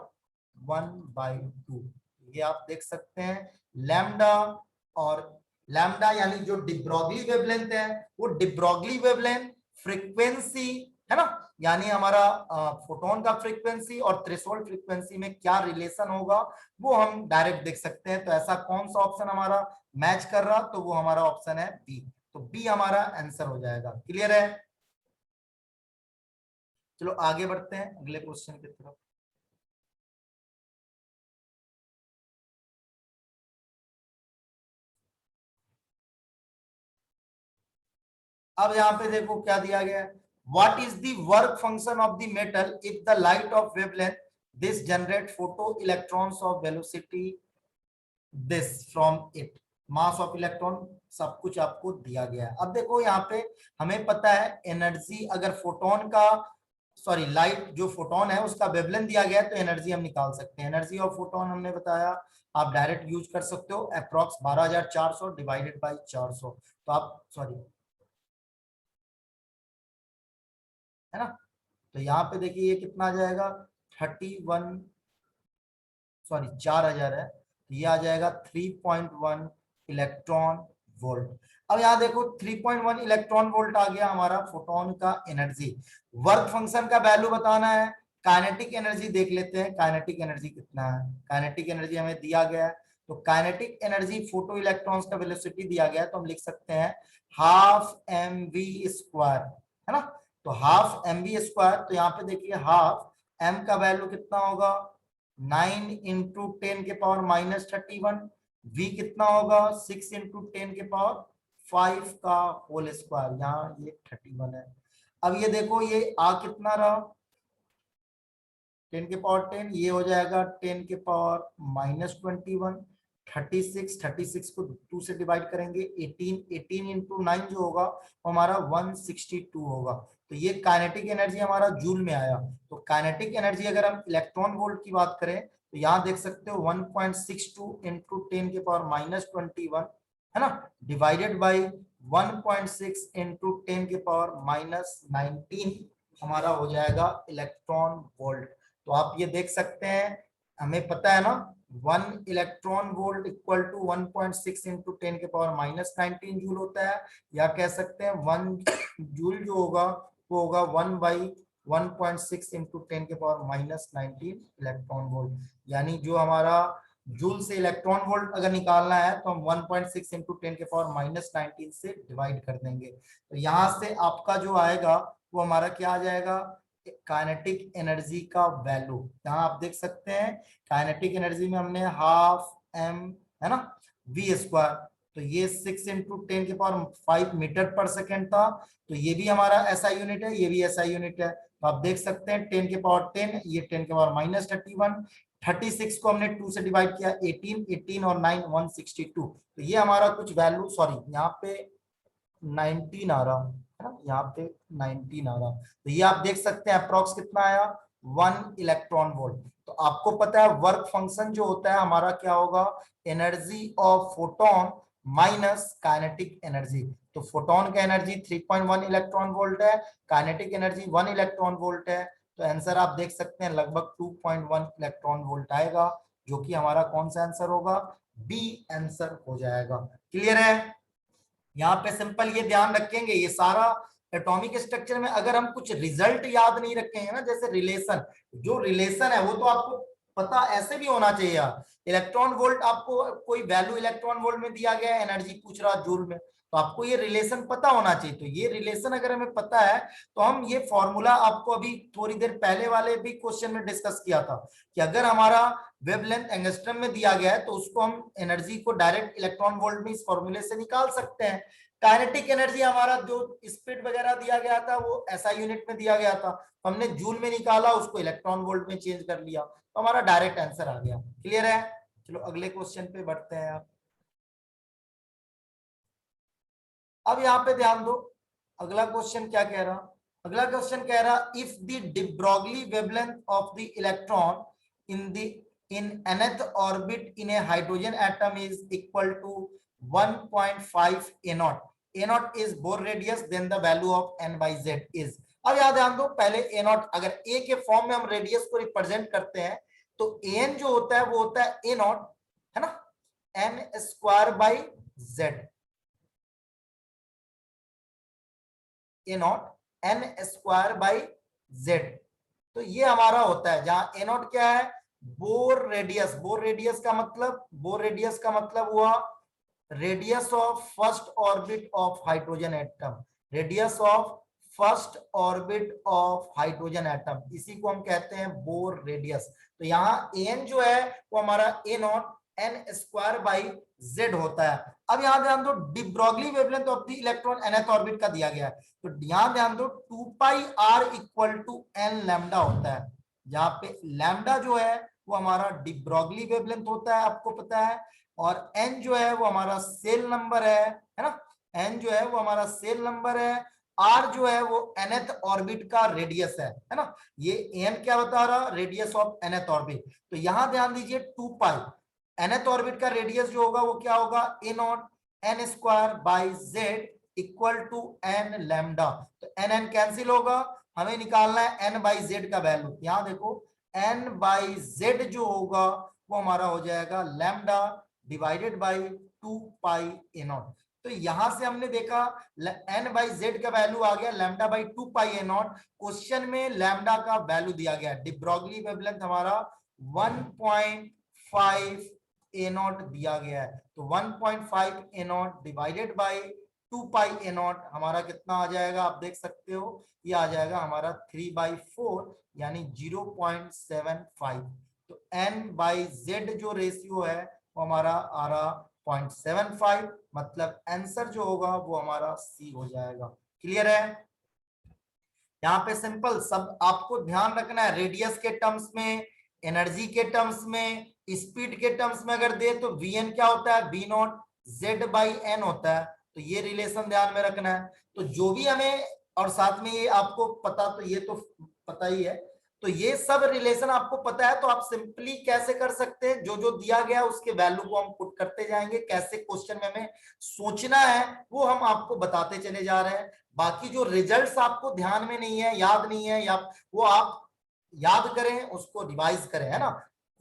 1/2। ये आप देख सकते हैं लैम्डा। और लैम्डा यानी जो डी ब्रॉगली वेवलेंथ है, वो डी ब्रॉगली वेवलेंथ फ्रीक्वेंसी है ना, यानी हमारा फोटोन का फ्रीक्वेंसी और थ्रेशोल्ड फ्रीक्वेंसी में क्या रिलेशन होगा वो हम डायरेक्ट देख सकते हैं। तो ऐसा कौन सा ऑप्शन हमारा मैच कर रहा, तो वो हमारा ऑप्शन है बी। तो बी हमारा आंसर हो जाएगा। क्लियर है? चलो आगे बढ़ते हैं अगले क्वेश्चन की तरफ। अब यहाँ पे देखो क्या दिया गया है, what is the work function of the metal if the light of wavelength this generate photo electrons of velocity this from it, mass of electron, सब कुछ आपको दिया गया है। अब देखो यहाँ पे हमें पता है एनर्जी, अगर फोटोन का सॉरी लाइट जो फोटोन है उसका वेवलेंथ दिया गया है तो एनर्जी हम निकाल सकते हैं। एनर्जी ऑफ फोटोन हमने बताया, आप डायरेक्ट यूज कर सकते हो, अप्रॉक्स 12,400 डिवाइडेड बाई 400। तो आप सॉरी है ना, तो यहाँ पे देखिए ये कितना आ जाएगा, 31 सॉरी 4,000 है, तो ये आ जाएगा 3.1 इलेक्ट्रॉन वोल्ट। अब यहाँ देखो 3.1 इलेक्ट्रॉन वोल्ट आ गया हमारा फोटोन का एनर्जी। वर्क फंक्शन का वैल्यू बताना है, काइनेटिक एनर्जी देख लेते हैं, काइनेटिक एनर्जी कितना है। काइनेटिक एनर्जी हमें दिया गया है, तो काइनेटिक एनर्जी फोटो इलेक्ट्रॉन्स का वेलोसिटी दिया गया है, तो हम लिख सकते हैं हाफ एम वी स्क्वायर, है ना। तो हाफ एम वी स्क्वायर, तो यहाँ पे देखिए हाफ एम का वैल्यू कितना होगा, 9 इंटू 10⁻31। वी कितना होगा, 6 इंटू 10⁻5 का होल स्क्वायर, यहाँ ये 31 है। अब ये देखो ये आ कितना रहा, 10⁻10, ये हो जाएगा 10⁻21। 36 को 2 से डिवाइड करेंगे, 18 इंटू 9 जो होगा वो हमारा 162 होगा। तो ये काइनेटिक एनर्जी हमारा जूल में आया। तो काइनेटिक एनर्जी अगर हम इलेक्ट्रॉन वोल्ट की बात करें तो यहाँ देख सकते हो 1.62 इंटू 10⁻21 है ना, डिवाइडेड बाई 1.6 इंटू 10⁻19 हमारा हो जाएगा इलेक्ट्रॉन वोल्ट। तो आप ये देख सकते हैं, हमें पता है ना 1 electron volt equal to 1.6 into 10⁻19 joule होता है, या कह सकते हैं 1 जूल जो होगा वो होगा 1/1.6 इंटू 10⁻19 इलेक्ट्रॉन वोल्ट। यानी जो हमारा जूल से इलेक्ट्रॉन वोल्ट अगर निकालना है तो हम 1.6 इंटू 10⁻19 से डिवाइड कर देंगे। तो यहाँ से आपका जो आएगा वो हमारा क्या आ जाएगा, काइनेटिक एनर्जी का वैल्यू। यहाँ आप देख सकते हैं काइनेटिक एनर्जी में हमने हाफ एम है ना वी स्क्वायर, तो ये 6 इंटू 10⁵ मीटर पर सेकेंड था, तो ये भी हमारा ऐसा यूनिट है, ये भी ऐसा यूनिट है। तो आप देख सकते हैं 10⁻10, ये 10⁻31, 36 को हमने 2 से डिवाइड किया, 18 और 9 162। तो ये हमारा कुछ वैल्यू सॉरी यहाँ पे 19 आ रहा है ना, यहाँ पे 19 आ रहा, तो ये आप देख सकते हैं अप्रोक्स कितना आया, 1 इलेक्ट्रॉन वोल्ट। तो आपको पता है वर्क फंक्शन जो होता है हमारा क्या होगा, energy of photon minus kinetic energy. तो फोटोन का एनर्जी 3.1 इलेक्ट्रॉन वोल्ट है, काइनेटिक एनर्जी 1 इलेक्ट्रॉन वोल्ट है, तो आंसर आप देख सकते हैं लगभग 2.1 इलेक्ट्रॉन वोल्ट आएगा, जो कि हमारा कौन सा आंसर होगा, बी आंसर हो जाएगा। क्लियर है? यहाँ पे सिंपल ये ध्यान रखेंगे, ये सारा एटॉमिक स्ट्रक्चर में अगर हम कुछ रिजल्ट याद नहीं रखेंगे ना, जैसे रिलेशन, जो रिलेशन है वो तो आपको पता ऐसे भी होना चाहिए। इलेक्ट्रॉन वोल्ट आपको कोई वैल्यू इलेक्ट्रॉन वोल्ट में दिया गया है, एनर्जी पूछ रहा जूल में, तो आपको ये रिलेशन पता होना चाहिए। तो ये रिलेशन अगर हमें पता है तो हम ये फॉर्मूला आपको अभी थोड़ी देर पहले वाले भी क्वेश्चन में डिस्कस किया था कि अगर हमारा वेवलेंथ एंगस्ट्रम में दिया गया है तो उसको हम एनर्जी को डायरेक्ट इलेक्ट्रॉन वोल्ट में इस फॉर्मूले से निकाल सकते हैं। काइनेटिक एनर्जी हमारा जो स्पीड वगैरह दिया गया था वो ऐसा यूनिट में दिया गया था, तो हमने जूल में निकाला, उसको इलेक्ट्रॉन वोल्ट में चेंज कर लिया, तो हमारा डायरेक्ट आंसर आ गया। क्लियर है? चलो अगले क्वेश्चन पे बढ़ते हैं। आप अब यहाँ पे ध्यान दो, अगला क्वेश्चन क्या कह रहा, अगला क्वेश्चन कह रहा if the de Broglie wavelength of the electron in nth orbit in a hydrogen atom is equal to 1.5 a naught. A naught is Bohr radius, then the value of n by z is. अब याद ध्यान दो, पहले a naught अगर a के form में हम radius को रिप्रेजेंट करते हैं तो an जो होता है वो होता है a naught, है ना, n square by z, a naught n square by z. तो ये हमारा होता है जहां a naught क्या है, बोर रेडियस. बोर रेडियस का मतलब हुआ radius of first orbit of hydrogen atom. Radius of first orbit of hydrogen atom, इसी को हम कहते हैं बोर रेडियस. तो यहाँ an जो है वो हमारा a naught n square by z होता है. अब यहां ध्यान दो de Broglie wavelength of the electron nth orbit का दिया गया है, तो यहां ध्यान दो 2 pi r equal to n lambda होता है, जहां पे लैम्डा जो है वो हमारा de Broglie wavelength होता है, आपको पता है, और n जो है वो हमारा सेल नंबर है ना, n जो है वो हमारा सेल नंबर है, r जो है वो nth ऑर्बिट का रेडियस है ना. ये n क्या बता रहा, रेडियस ऑफ nth ऑर्बिट. तो यहां ध्यान दीजिए 2 पाई nth ऑर्बिट का रेडियस जो होगा वो क्या होगा, a naught n square by z equal to n lambda. तो n कैंसिल होगा, हमें निकालना है n बाई z का वैल्यू. यहां देखो n बाई z जो होगा वो हमारा हो जाएगा lambda divided by 2 pi a naught. तो यहां से हमने देखा n बाई z का वैल्यू आ गया lambda by 2 pi a naught. Question में लैम्डा का वैल्यू दिया गया, de Broglie वेवलेंथ हमारा 1.5 a naught दिया गया है. तो 1.5 a naught divided by 2 pi a naught हमारा कितना आ जाएगा, आप देख सकते हो ये आ जाएगा हमारा 3/4 यानी 0.75. तो n बाई z जो रेशियो है वो हमारा आ रहा 0.75, मतलब आंसर जो होगा वो हमारा सी हो जाएगा. क्लियर है. यहाँ पे सिंपल सब आपको ध्यान रखना है, रेडियस के टर्म्स में, एनर्जी के टर्म्स में, स्पीड के टर्म्स में अगर दे तो Vn क्या होता है, V not Z by N होता है. तो ये रिलेशन ध्यान में रखना है. तो जो भी हमें, और साथ में ये आपको पता, तो ये तो पता ही है, तो ये सब रिलेशन आपको पता है. तो आप सिंपली कैसे कर सकते हैं, जो जो दिया गया उसके वैल्यू को हम पुट करते जाएंगे. कैसे क्वेश्चन में हमें सोचना है वो हम आपको बताते चले जा रहे हैं. बाकी जो रिजल्ट्स आपको ध्यान में नहीं है, याद नहीं है, या वो आप याद करें, उसको रिवाइज करें, है ना.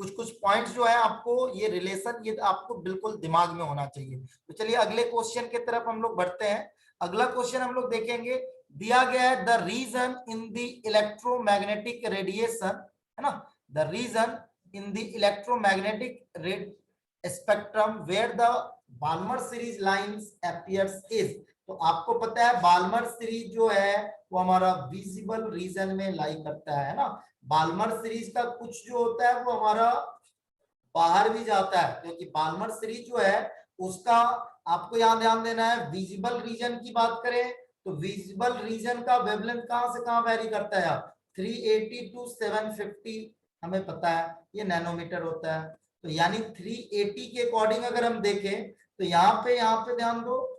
कुछ कुछ पॉइंट्स जो है आपको ये रिलेशन, ये आपको बिल्कुल दिमाग में होना चाहिए. तो चलिए अगले क्वेश्चन की तरफ हम लोग बढ़ते हैं. अगला क्वेश्चन हम लोग देखेंगे, दिया गया है the region in the electromagnetic radiation, है ना, the region in the electromagnetic spectrum where the Balmer series lines appears is. तो आपको पता है बाल्मर सीरीज जो है वो हमारा विजिबल रीजन में लाई करता है ना. बाल्मर सीरीज का कुछ जो होता है वो हमारा बाहर भी जाता है, क्योंकि बाल्मर सीरीज जो है उसका आपको यहाँ ध्यान देना है. विजिबल रीजन की बात करें तो विजिबल रीजन का वेवलेंथ कहां से कहां वेरी करता है, 380 टू 750 हमें पता है ये नैनोमीटर होता है. तो यानी 380 के अकॉर्डिंग अगर हम देखें तो यहाँ पे ध्यान दो,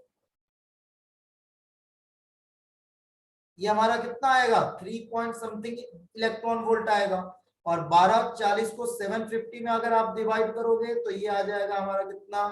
ये हमारा कितना आएगा 3 पॉइंट समथिंग इलेक्ट्रॉन वोल्ट आएगा. और 1240 को 750 में अगर आप डिवाइड करोगे तो ये आ जाएगा हमारा कितना,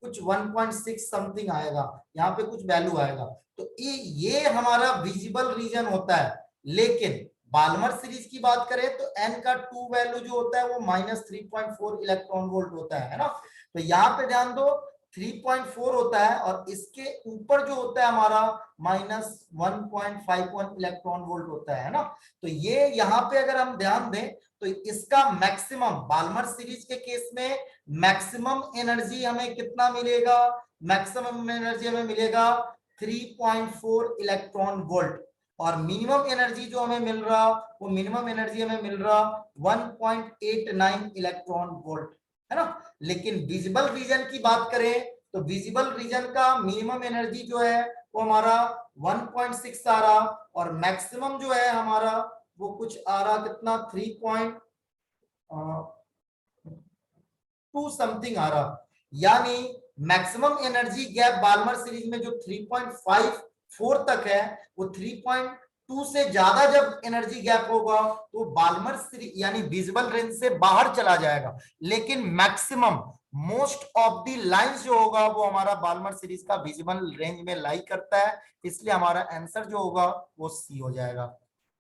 कुछ 1.6 समथिंग आएगा, यहाँ पे कुछ वैल्यू आएगा. तो ये हमारा विजिबल रीजन होता है. लेकिन बाल्मर सीरीज की बात करें तो n का 2 वैल्यू जो होता है वो -3.4 इलेक्ट्रॉन वोल्ट होता है ना. तो यहाँ पे ध्यान दो 3.4 होता है और इसके ऊपर जो होता है हमारा -1.51 इलेक्ट्रॉन वोल्ट होता है ना. तो ये यहाँ पे अगर हम ध्यान दें तो इसका मैक्सिमम, बाल्मर सीरीज के केस में मैक्सिमम एनर्जी हमें कितना मिलेगा, मैक्सिमम एनर्जी हमें मिलेगा 3.4 इलेक्ट्रॉन वोल्ट. और मिनिमम एनर्जी जो हमें मिल रहा, वो मिनिमम एनर्जी हमें मिल रहा 1.89 इलेक्ट्रॉन वोल्ट, है ना. लेकिन विजिबल रीजन की बात करें तो विजिबल रीजन का मिनिमम एनर्जी जो है वो हमारा 1.6 आ रहा, और मैक्सिमम जो है हमारा वो कुछ आ रहा कितना 3.2 समथिंग आ रहा. यानी maximum energy gap Balmer series में जो 3.5 4 तक है, वो 3.2 से ज्यादा जब एनर्जी गैप होगा तो बाल्मर सीरीज यानी विजिबल रेंज से बाहर चला जाएगा। लेकिन maximum most of the lines जो होगा वो हमारा बाल्मर सीरीज का विजिबल रेंज में लाई करता है, इसलिए हमारा आंसर जो होगा वो सी हो जाएगा।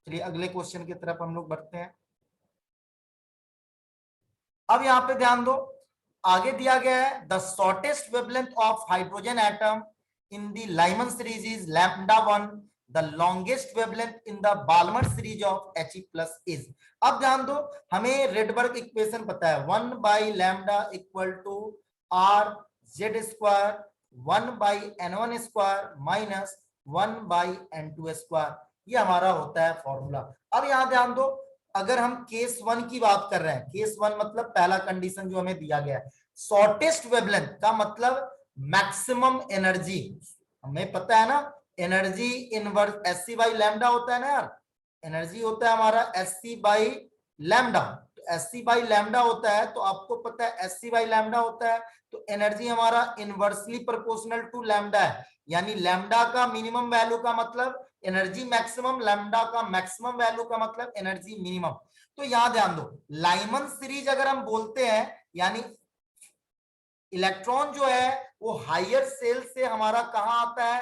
चलिए अगले क्वेश्चन की तरफ हम लोग बढ़ते हैं। अब यहां पे ध्यान दो, आगे दिया गया है the shortest wavelength of hydrogen atom in the Lyman series is λ1, the longest wavelength in the Balmer series of He+ is. अब ध्यान दो, हमें रेडबर्ग इक्वेशन पता है 1/λ equal to R Z square 1/n1 square minus 1/n2 square, ये हमारा होता है फॉर्मूला। अब यहां ध्यान दो, अगर हम केस 1 की बात कर रहे हैं, केस 1 मतलब पहला कंडीशन जो हमें दिया गया है, शॉर्टेस्ट वेवलेंथ का मतलब मैक्सिमम एनर्जी, हमें पता है ना एनर्जी इनवर्स Sc/λ होता है ना यार, एनर्जी होता है हमारा Sc/λ, तो Sc/λ होता है, तो आपको पता है Sc/λ होता है, तो एनर्जी हमारा इनवर्सली प्रोपोर्शनल टू लैम्डा है, यानी लैम्डा का मिनिमम वैल्यू का मतलब एनर्जी मैक्सिमम, लैम्डा का मैक्सिमम वैल्यू का मतलब एनर्जी मिनिमम। तो यहां ध्यान दो, लाइमन सीरीज अगर हम बोलते हैं यानी इलेक्ट्रॉन जो है वो हायर सेल से हमारा कहां आता है,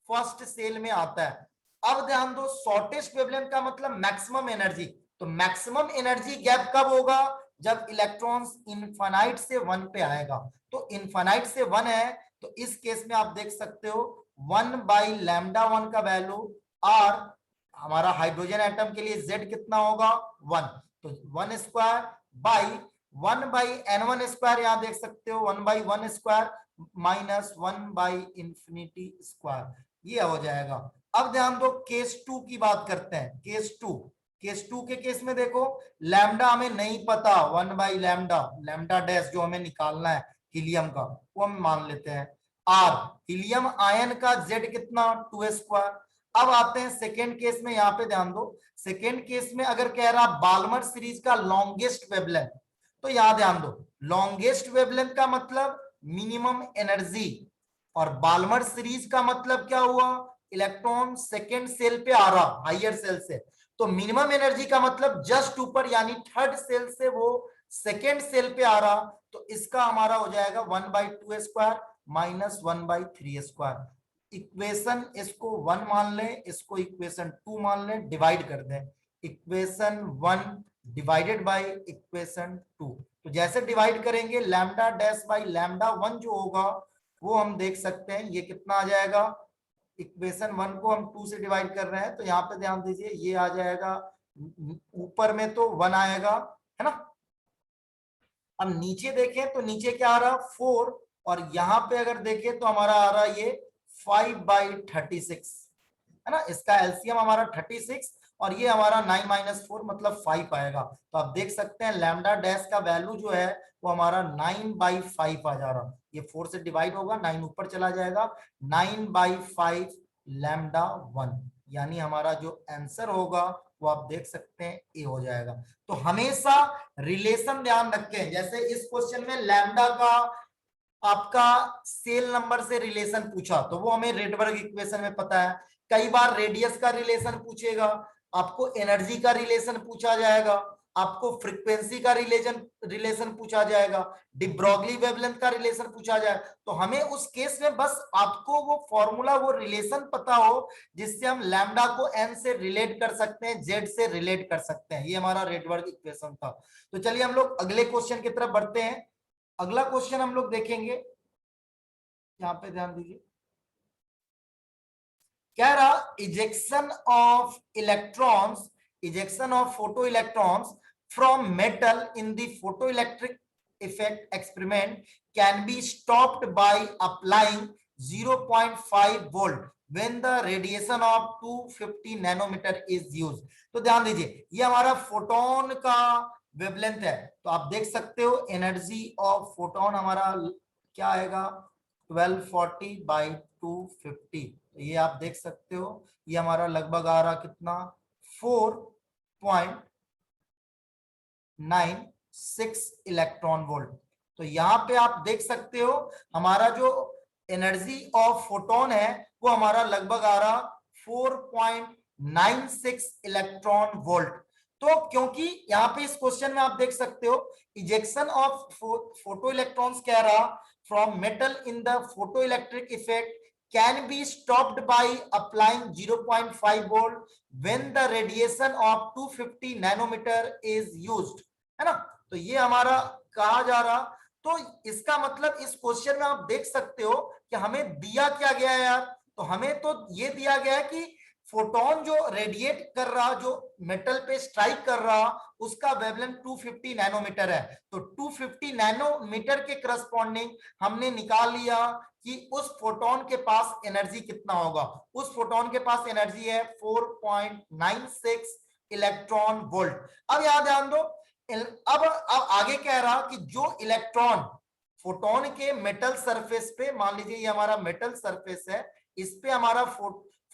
फर्स्ट सेल में आता है। अब ध्यान दो, शॉर्टेस्ट वेवलेंथ का मतलब मैक्सिमम एनर्जी, तो मैक्सिमम एनर्जी गैप कब होगा, जब इलेक्ट्रॉन्स इनफाइनाइट से 1 पे आएगा, तो इनफाइनाइट से 1 है, तो इस केस में आप देख सकते हो 1/λ1 का वैल्यू आर, हमारा हाइड्रोजन एटम के लिए जेड कितना होगा 1, तो 1 स्क्वायर बाई 1/n1 स्क्वायर, यहां देख सकते हो 1/1 स्क्वायर माइनस 1/इंफिनिटी स्क्वायर, ये हो जाएगा। अब ध्यान दो, केस 2 की बात करते हैं, केस 2 के केस में देखो, लैम्डा हमें नहीं पता, 1/λ, लैम्डा डैश जो हमें निकालना है हीलियम का, वो हम मान लेते हैं आर, हीलियम आयन का जेड कितना 2 स्क्वायर। अब आते हैं सेकेंड केस में, यहां पे ध्यान दो, सेकेंड केस में अगर कह रहा बाल्मर सीरीज का लॉन्गेस्ट वेवलेंथ, तो यहां ध्यान दो, लॉन्गेस्ट वेवलेंथ का मतलब मिनिमम एनर्जी, और बाल्मर सीरीज का मतलब क्या हुआ, इलेक्ट्रॉन सेकेंड सेल पे आ रहा हायर सेल से, तो मिनिमम एनर्जी का मतलब जस्ट ऊपर यानी थर्ड सेल से वो सेकेंड सेल पे आ रहा, तो इसका हमारा हो जाएगा 1/2 स्क्वायर माइनस 1/3 स्क्वायर। इक्वेशन इसको 1 मान लें, इसको इक्वेशन 2 मान लें, डिवाइड कर दें, इक्वेशन 1 डिवाइडेड बाय इक्वेशन 2, तो जैसे डिवाइड करेंगे लैम्डा डैश बाई λ1 जो होगा वो हम देख सकते हैं, ये कितना आ जाएगा, इक्वेशन 1 को हम 2 से डिवाइड कर रहे हैं, तो यहाँ पे ध्यान दीजिए ये आ जाएगा, ऊपर में तो 1 आएगा है ना, अब नीचे देखें तो नीचे क्या आ रहा 4, और यहाँ पे अगर देखें तो हमारा आ रहा ये 5/36 है ना, इसका एलसीएम हमारा 36 और ये हमारा 9 - 4 मतलब 5 आएगा, तो आप देख सकते हैं लैम्डा डैश का वैल्यू जो है वो हमारा 9/5 आ जा रहा, ये 4 से डिवाइड होगा 9 ऊपर चला जाएगा, 9/5 λ1, यानी हमारा जो आंसर होगा वो आप देख सकते हैं ए हो जाएगा। तो हमेशा रिलेशन ध्यान रखें, जैसे इस क्वेश्चन में लैम्डा का आपका सेल नंबर से रिलेशन पूछा तो वो हमें रेडबर्ग इक्वेशन में पता है, कई बार रेडियस का रिलेशन पूछेगा, आपको एनर्जी का रिलेशन पूछा जाएगा, आपको फ्रीक्वेंसी का रिलेशन पूछा जाएगा, डी ब्रॉगली वेवलेंथ का रिलेशन पूछा जाए, तो हमें उस केस में बस आपको वो फॉर्मूला वो रिलेशन पता हो जिससे हम लैम्डा को एन से रिलेट कर सकते हैं, जेड से रिलेट कर सकते हैं, ये हमारा रेडबर्ग इक्वेशन था। तो चलिए हम लोग अगले क्वेश्चन की तरफ बढ़ते हैं। अगला क्वेश्चन हम लोग देखेंगे, यहां पे ध्यान दीजिए, कह रहा ejection of electrons, ejection of photo electrons from metal in the photo electric effect experiment can be stopped by applying 0.5 volt when the radiation of 250 nanometre is used। तो ध्यान दीजिए ये हमारा फोटोन का वेवलेंथ है, तो आप देख सकते हो एनर्जी ऑफ फोटोन हमारा क्या आएगा 1240/250, तो ये आप देख सकते हो ये हमारा लगभग आ रहा कितना 4.96 इलेक्ट्रॉन वोल्ट। तो यहाँ पे आप देख सकते हो हमारा जो एनर्जी ऑफ फोटोन है वो हमारा लगभग आ रहा 4.96 इलेक्ट्रॉन वोल्ट। तो क्योंकि यहाँ पे इस क्वेश्चन में आप देख सकते हो इजेक्शन ऑफ फोटो इलेक्ट्रॉन्स कह रहा from metal in the photo electric effect can be stopped by applying 0.5 volt when the radiation of 250 nanometer is used, है ना। तो ये हमारा कहा जा रहा, तो इसका मतलब इस क्वेश्चन में आप देख सकते हो कि हमें दिया क्या गया है यार, तो हमें तो ये दिया गया है कि फोटोन जो रेडिएट कर रहा, जो मेटल पे स्ट्राइक कर रहा, उसका वेवलेंथ 250 नैनोमीटर है। तो 250 नैनोमीटर के करस्पॉन्डिंग हमने निकाल लिया कि उस फोटोन के पास एनर्जी कितना होगा। उस फोटोन के पास एनर्जी है 4.96 इलेक्ट्रॉन वोल्ट। अब यहां ध्यान दो, अब आगे कह रहा कि जो इलेक्ट्रॉन फोटोन के मेटल सरफेस पे, मान लीजिए ये हमारा मेटल सरफेस है, इस पे हमारा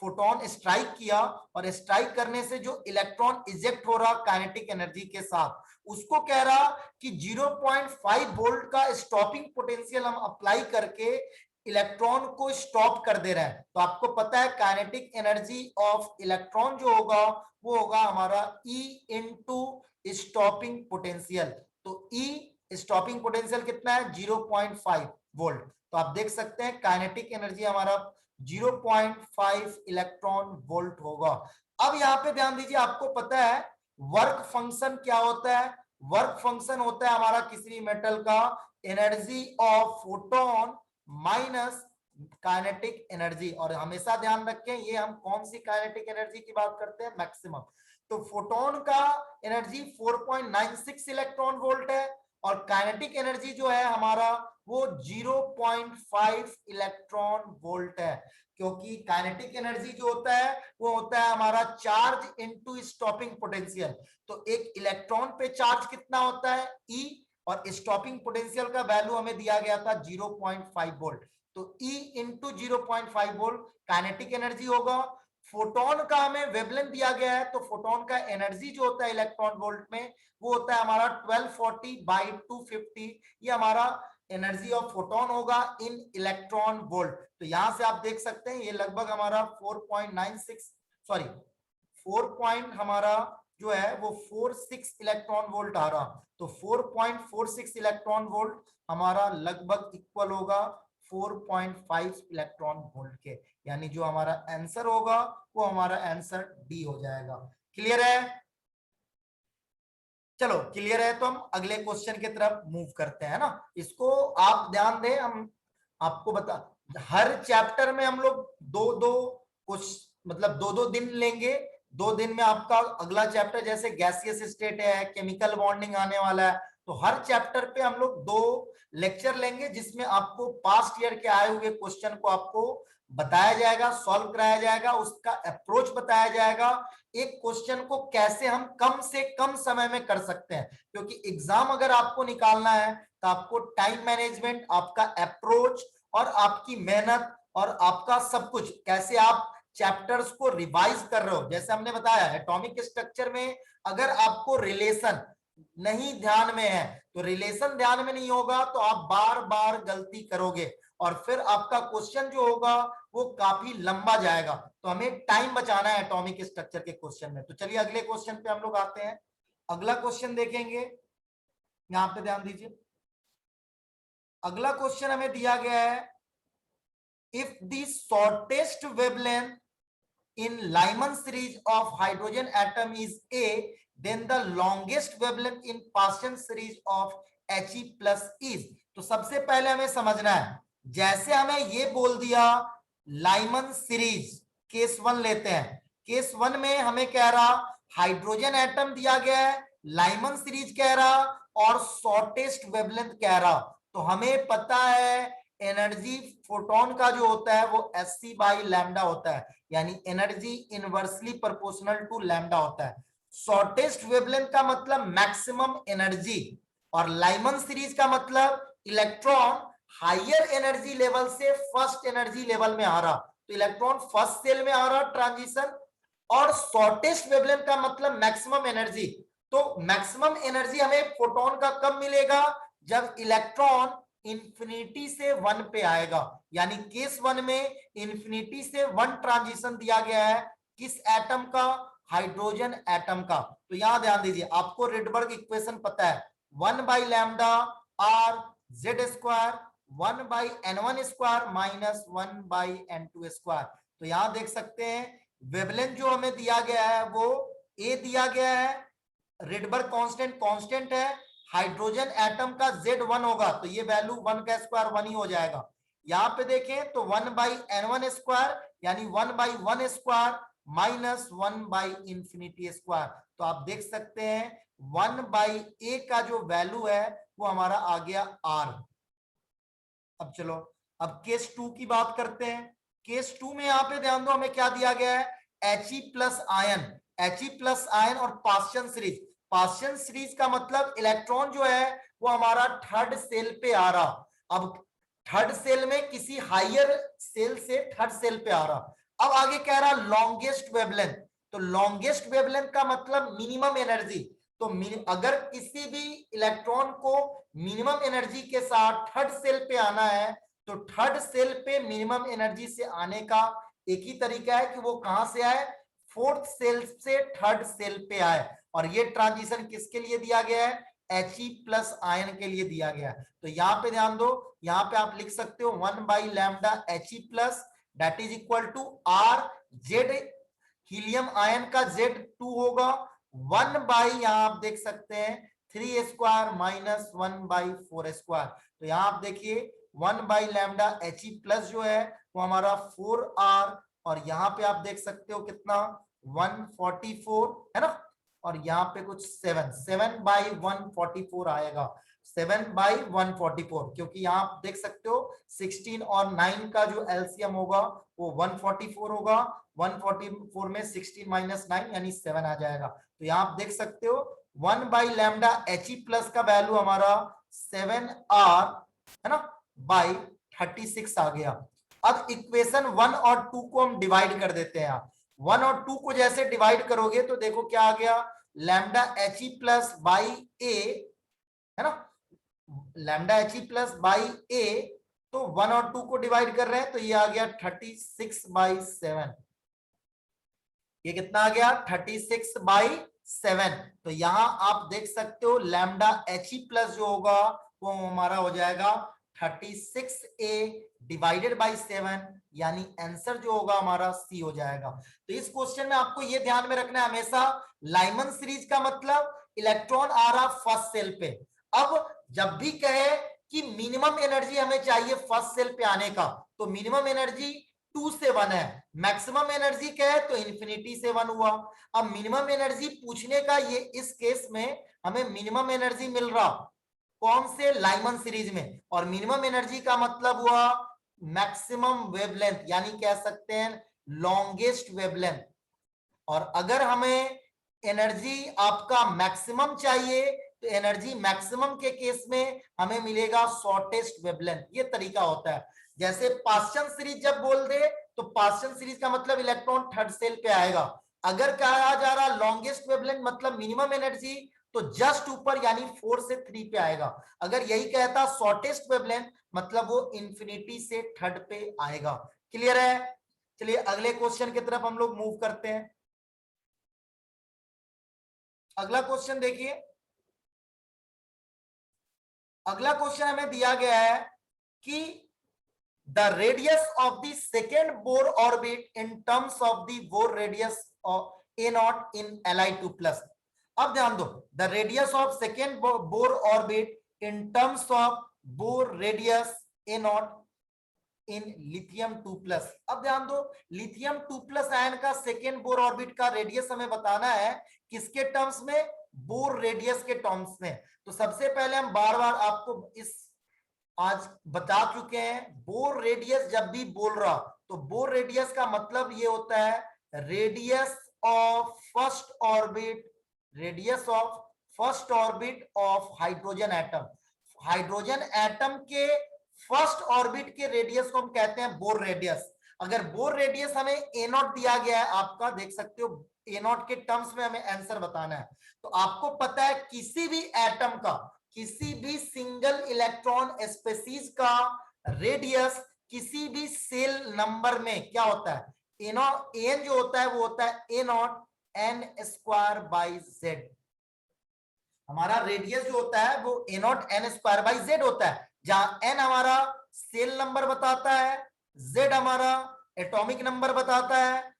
फोटोन स्ट्राइक किया और स्ट्राइक करने से जो इलेक्ट्रॉन इजेक्ट हो रहा काइनेटिक एनर्जी के साथ, उसको कह रहा कि 0.5 वोल्ट का स्टॉपिंग पोटेंशियल हम अप्लाई करके इलेक्ट्रॉन को स्टॉप कर दे रहे हैं। तो आपको पता है काइनेटिक एनर्जी ऑफ इलेक्ट्रॉन जो होगा वो होगा हमारा E इंटू स्टॉपिंग पोटेंशियल। तो E स्टॉपिंग पोटेंशियल कितना है 0.5 वोल्ट। तो आप देख सकते हैं काइनेटिक एनर्जी हमारा 0.5 इलेक्ट्रॉन वोल्ट होगा। अब यहां पे ध्यान दीजिए, आपको पता है वर्क फंक्शन क्या होता है। वर्क फंक्शन होता है हमारा किसी भी मेटल का energy of photon minus kinetic energy. और हमेशा ध्यान रखें ये हम कौन सी काइनेटिक एनर्जी की बात करते हैं, मैक्सिमम। तो फोटोन का एनर्जी 4.96 इलेक्ट्रॉन वोल्ट है और काइनेटिक एनर्जी जो है हमारा वो 0.5 इलेक्ट्रॉन वोल्ट है। क्योंकि काइनेटिक एनर्जी जो होता है वो होता है हमारा चार्ज इनटू स्टॉपिंग पोटेंशियल। तो एक इलेक्ट्रॉन पे चार्ज कितना होता है E, और स्टॉपिंग पोटेंशियल का वैल्यू हमें दिया गया था 0.5 वोल्ट। तो E into 0.5 volt kinetic energy होगा। फोटोन का हमें वेवलेंथ दिया गया है, तो फोटोन का एनर्जी जो होता है इलेक्ट्रॉन वोल्ट में वो होता है हमारा 1240 बाई 250। ये हमारा एनर्जी ऑफ फोटोन होगा इन इलेक्ट्रॉन वोल्ट। तो यहां से आप देख सकते हैं ये लगभग हमारा 4.96 सॉरी 4 हमारा जो है वो 46 इलेक्ट्रॉन वोल्ट आ रहा। तो 4.46 इलेक्ट्रॉन वोल्ट हमारा लगभग इक्वल होगा 4.5 इलेक्ट्रॉन वोल्ट के, यानी जो हमारा आंसर होगा वो हमारा आंसर डी हो जाएगा। क्लियर है? चलो क्लियर है तो हम अगले क्वेश्चन की तरफ मूव करते हैं ना। इसको आप ध्यान दें, हम आपको बता, हर चैप्टर में हम लोग दो दो कुछ मतलब दो दो दिन लेंगे। 2 दिन में आपका अगला चैप्टर, जैसे गैसियस स्टेट है, केमिकल बॉन्डिंग आने वाला है, तो हर चैप्टर पे हम लोग 2 लेक्चर लेंगे जिसमें आपको पास्ट ईयर के आए हुए क्वेश्चन को आपको बताया जाएगा, सॉल्व कराया जाएगा, उसका अप्रोच बताया जाएगा, एक क्वेश्चन को कैसे हम कम से कम समय में कर सकते हैं। क्योंकि एग्जाम अगर आपको निकालना है तो आपको टाइम मैनेजमेंट, आपका अप्रोच और आपकी मेहनत और आपका सब कुछ, कैसे आप चैप्टर्स को रिवाइज कर रहे हो। जैसे हमने बताया एटॉमिक स्ट्रक्चर में अगर आपको रिलेशन नहीं ध्यान में है, तो रिलेशन ध्यान में नहीं होगा तो आप बार बार गलती करोगे और फिर आपका क्वेश्चन जो होगा वो काफी लंबा जाएगा। तो हमें टाइम बचाना है एटॉमिक स्ट्रक्चर के क्वेश्चन में। तो चलिए अगले क्वेश्चन पे हम लोग आते हैं। अगला क्वेश्चन देखेंगे, यहां पे ध्यान दीजिए। अगला क्वेश्चन हमें दिया गया है, if the shortest wavelength in Lyman series of hydrogen atom is A, then the longest wavelength in Paschen series of He plus is। तो सबसे पहले हमें समझना है, जैसे हमें ये बोल दिया लाइमन सीरीज, केस 1 लेते हैं। केस 1 में हमें कह रहा हाइड्रोजन एटम दिया गया है, लाइमन सीरीज कह रहा और शॉर्टेस्ट वेवलेंथ कह रहा। तो हमें पता है एनर्जी फोटोन का जो होता है वो Sc बाई लैम्डा होता है, यानी energy inversely proportional to lambda होता है। शॉर्टेस्ट वेवलेंथ का मतलब मैक्सिमम एनर्जी, और लाइमन सीरीज का मतलब इलेक्ट्रॉन हायर एनर्जी लेवल से फर्स्ट एनर्जी लेवल में आ रहा। तो इलेक्ट्रॉन फर्स्ट सेल में आ रहा ट्रांजिशन, और शॉर्टेस्ट वेवलेंथ का मतलब मैक्सिमम एनर्जी। तो मैक्सिमम एनर्जी हमें फोटोन का कब मिलेगा, जब इलेक्ट्रॉन इंफिनिटी से 1 पे आएगा, यानी केस 1 में इंफिनिटी से 1 ट्रांजिशन दिया गया है, किस एटम का, हाइड्रोजन एटम का। तो यहां ध्यान दीजिए, आपको रेडबर्ग इक्वेशन पता है, 1 by lambda are Z square 1 by n1 square minus 1 by n2 square. तो यहां देख सकते हैं वेवलेंथ जो हमें दिया गया है वो ए दिया गया है, रेडबर्ग कांस्टेंट कांस्टेंट है, हाइड्रोजन एटम का Z1 होगा तो ये वैल्यू 1 का स्क्वायर 1 ही हो जाएगा। यहां पे देखें तो 1 बाई n1 स्क्वायर यानी 1 by 1 square minus 1 by infinity square. तो आप देख सकते हैं 1 बाई ए का जो वैल्यू है वो हमारा आ गया R। अब चलो अब केस 2 की बात करते हैं। केस 2 में यहां पे ध्यान दो हमें क्या दिया गया है, He plus ion, He plus ion और पास्चन सीरीज। पास्चन सीरीज का मतलब इलेक्ट्रॉन जो है वो हमारा थर्ड सेल पे आ रहा, अब थर्ड सेल में किसी हायर सेल से थर्ड सेल पे आ रहा। अब आगे कह रहा लॉन्गेस्ट वेवलेंथ, तो लॉन्गेस्ट वेवलेंथ का मतलब मिनिमम एनर्जी। तो अगर किसी भी इलेक्ट्रॉन को मिनिमम एनर्जी के साथ थर्ड सेल पे आना है तो थर्ड सेल पे मिनिमम एनर्जी से आने का एक ही तरीका है कि वो कहां से आए, फोर्थ सेल से थर्ड सेल पे आए। और ये ट्रांजिशन किसके लिए दिया गया है, He प्लस आयन के लिए दिया गया है। तो यहां पे ध्यान दो, यहां पे आप लिख सकते हो 1 by lambda He plus that is equal to R Z, helium ion का Z2 होगा 1 बाई, यहां आप देख सकते हैं 3 स्क्वायर माइनस 1 बाई 4 स्क्वायर। तो यहां आप देखिए 1 बाई लैम्डा He प्लस जो है वो हमारा 4R, और यहाँ पे आप देख सकते हो कितना 144 है ना, और यहाँ पे कुछ 7 बाई 144 आएगा, 7 बाई 144, क्योंकि यहाँ आप देख सकते हो 16 और 9 का जो एलसीएम होगा वो 144 होगा, 144 में 16 माइनस 9 यानी 7 आ जाएगा। तो यहाँ आप देख सकते हो 1 बाई लैम्डा He प्लस का वैल्यू हमारा 7R है ना बाई 36 आ गया। अब इक्वेशन 1 और 2 को हम डिवाइड कर देते हैं। 1 और 2 को जैसे डिवाइड करोगे तो देखो क्या आ गया, लैम्डा He प्लस बाई ए है ना, लैम्डा He प्लस बाई ए, तो 1 और 2 को डिवाइड कर रहे हैं तो ये आ गया 36 बाई 7। ये कितना आ गया 36 बाई 7। तो यहां आप देख सकते हो लैम्डा He प्लस जो होगा वो हमारा हो जाएगा 36a डिवाइडेड बाई 7, यानी आंसर जो होगा हमारा C हो जाएगा। तो इस क्वेश्चन में आपको ये ध्यान में रखना है हमेशा, लाइमन सीरीज का मतलब इलेक्ट्रॉन आ रहा फर्स्ट सेल पे। अब जब भी कहे कि मिनिमम एनर्जी हमें चाहिए फर्स्ट सेल पे आने का, तो मिनिमम एनर्जी 2 से 1 है, मैक्सिमम एनर्जी क्या है तो इंफिनिटी से 1 हुआ। अब मिनिमम एनर्जी पूछने का ये इस केस में हमें मिनिमम एनर्जी मिल रहा कौन से, लाइमन सीरीज में, और मिनिमम एनर्जी का मतलब हुआ मैक्सिमम वेवलेंथ, यानी कह सकते हैं लॉन्गेस्ट वेवलेंथ। और अगर हमें एनर्जी आपका मैक्सिमम चाहिए तो एनर्जी मैक्सिमम के केस में हमें मिलेगा शॉर्टेस्ट वेवलेंथ। ये तरीका होता है। जैसे पास्चन सीरीज जब बोल दे तो पास्चन सीरीज का मतलब इलेक्ट्रॉन थर्ड सेल पे आएगा। अगर कहा जा रहा लॉन्गेस्ट वेवलेंथ मतलब मिनिमम एनर्जी तो जस्ट ऊपर यानी 4 से 3 पे आएगा। अगर यही कहता शॉर्टेस्ट वेवलेंथ मतलब वो इंफिनिटी से थर्ड पे आएगा। क्लियर है? चलिए अगले क्वेश्चन की तरफ हम लोग मूव करते हैं। अगला क्वेश्चन देखिए, अगला क्वेश्चन हमें दिया गया है कि the radius of the second Bohr orbit in terms of the bore radius of A0 in Li2 plus. अब ध्यान दो, the radius of second Bohr orbit in terms of bore radius A0 in lithium 2 plus. अब ध्यान दो, lithium 2 plus ion का second Bohr orbit का radius हमें बताना है किसके टर्म्स में, बोर रेडियस के टर्म्स में। तो सबसे पहले हम बार बार आपको इस आज बता चुके हैं, बोर रेडियस जब भी बोल रहा तो बोर रेडियस का मतलब ये होता है radius of first orbit, radius of first orbit of hydrogen atom. Hydrogen atom के फर्स्ट ऑर्बिट के रेडियस को हम कहते हैं बोर रेडियस। अगर बोर रेडियस हमें A0 दिया गया है, आपका देख सकते हो A0 के टर्म्स में हमें आंसर बताना है, तो आपको पता है किसी भी एटम का किसी भी सिंगल इलेक्ट्रॉन स्पेसीज का रेडियस किसी भी सेल नंबर में क्या होता है, एन जो होता है वो होता है a naught n square by Z. हमारा रेडियस जो होता है वो a naught n square by Z होता है, जहां एन हमारा सेल नंबर बताता है, जेड हमारा एटॉमिक नंबर बताता है,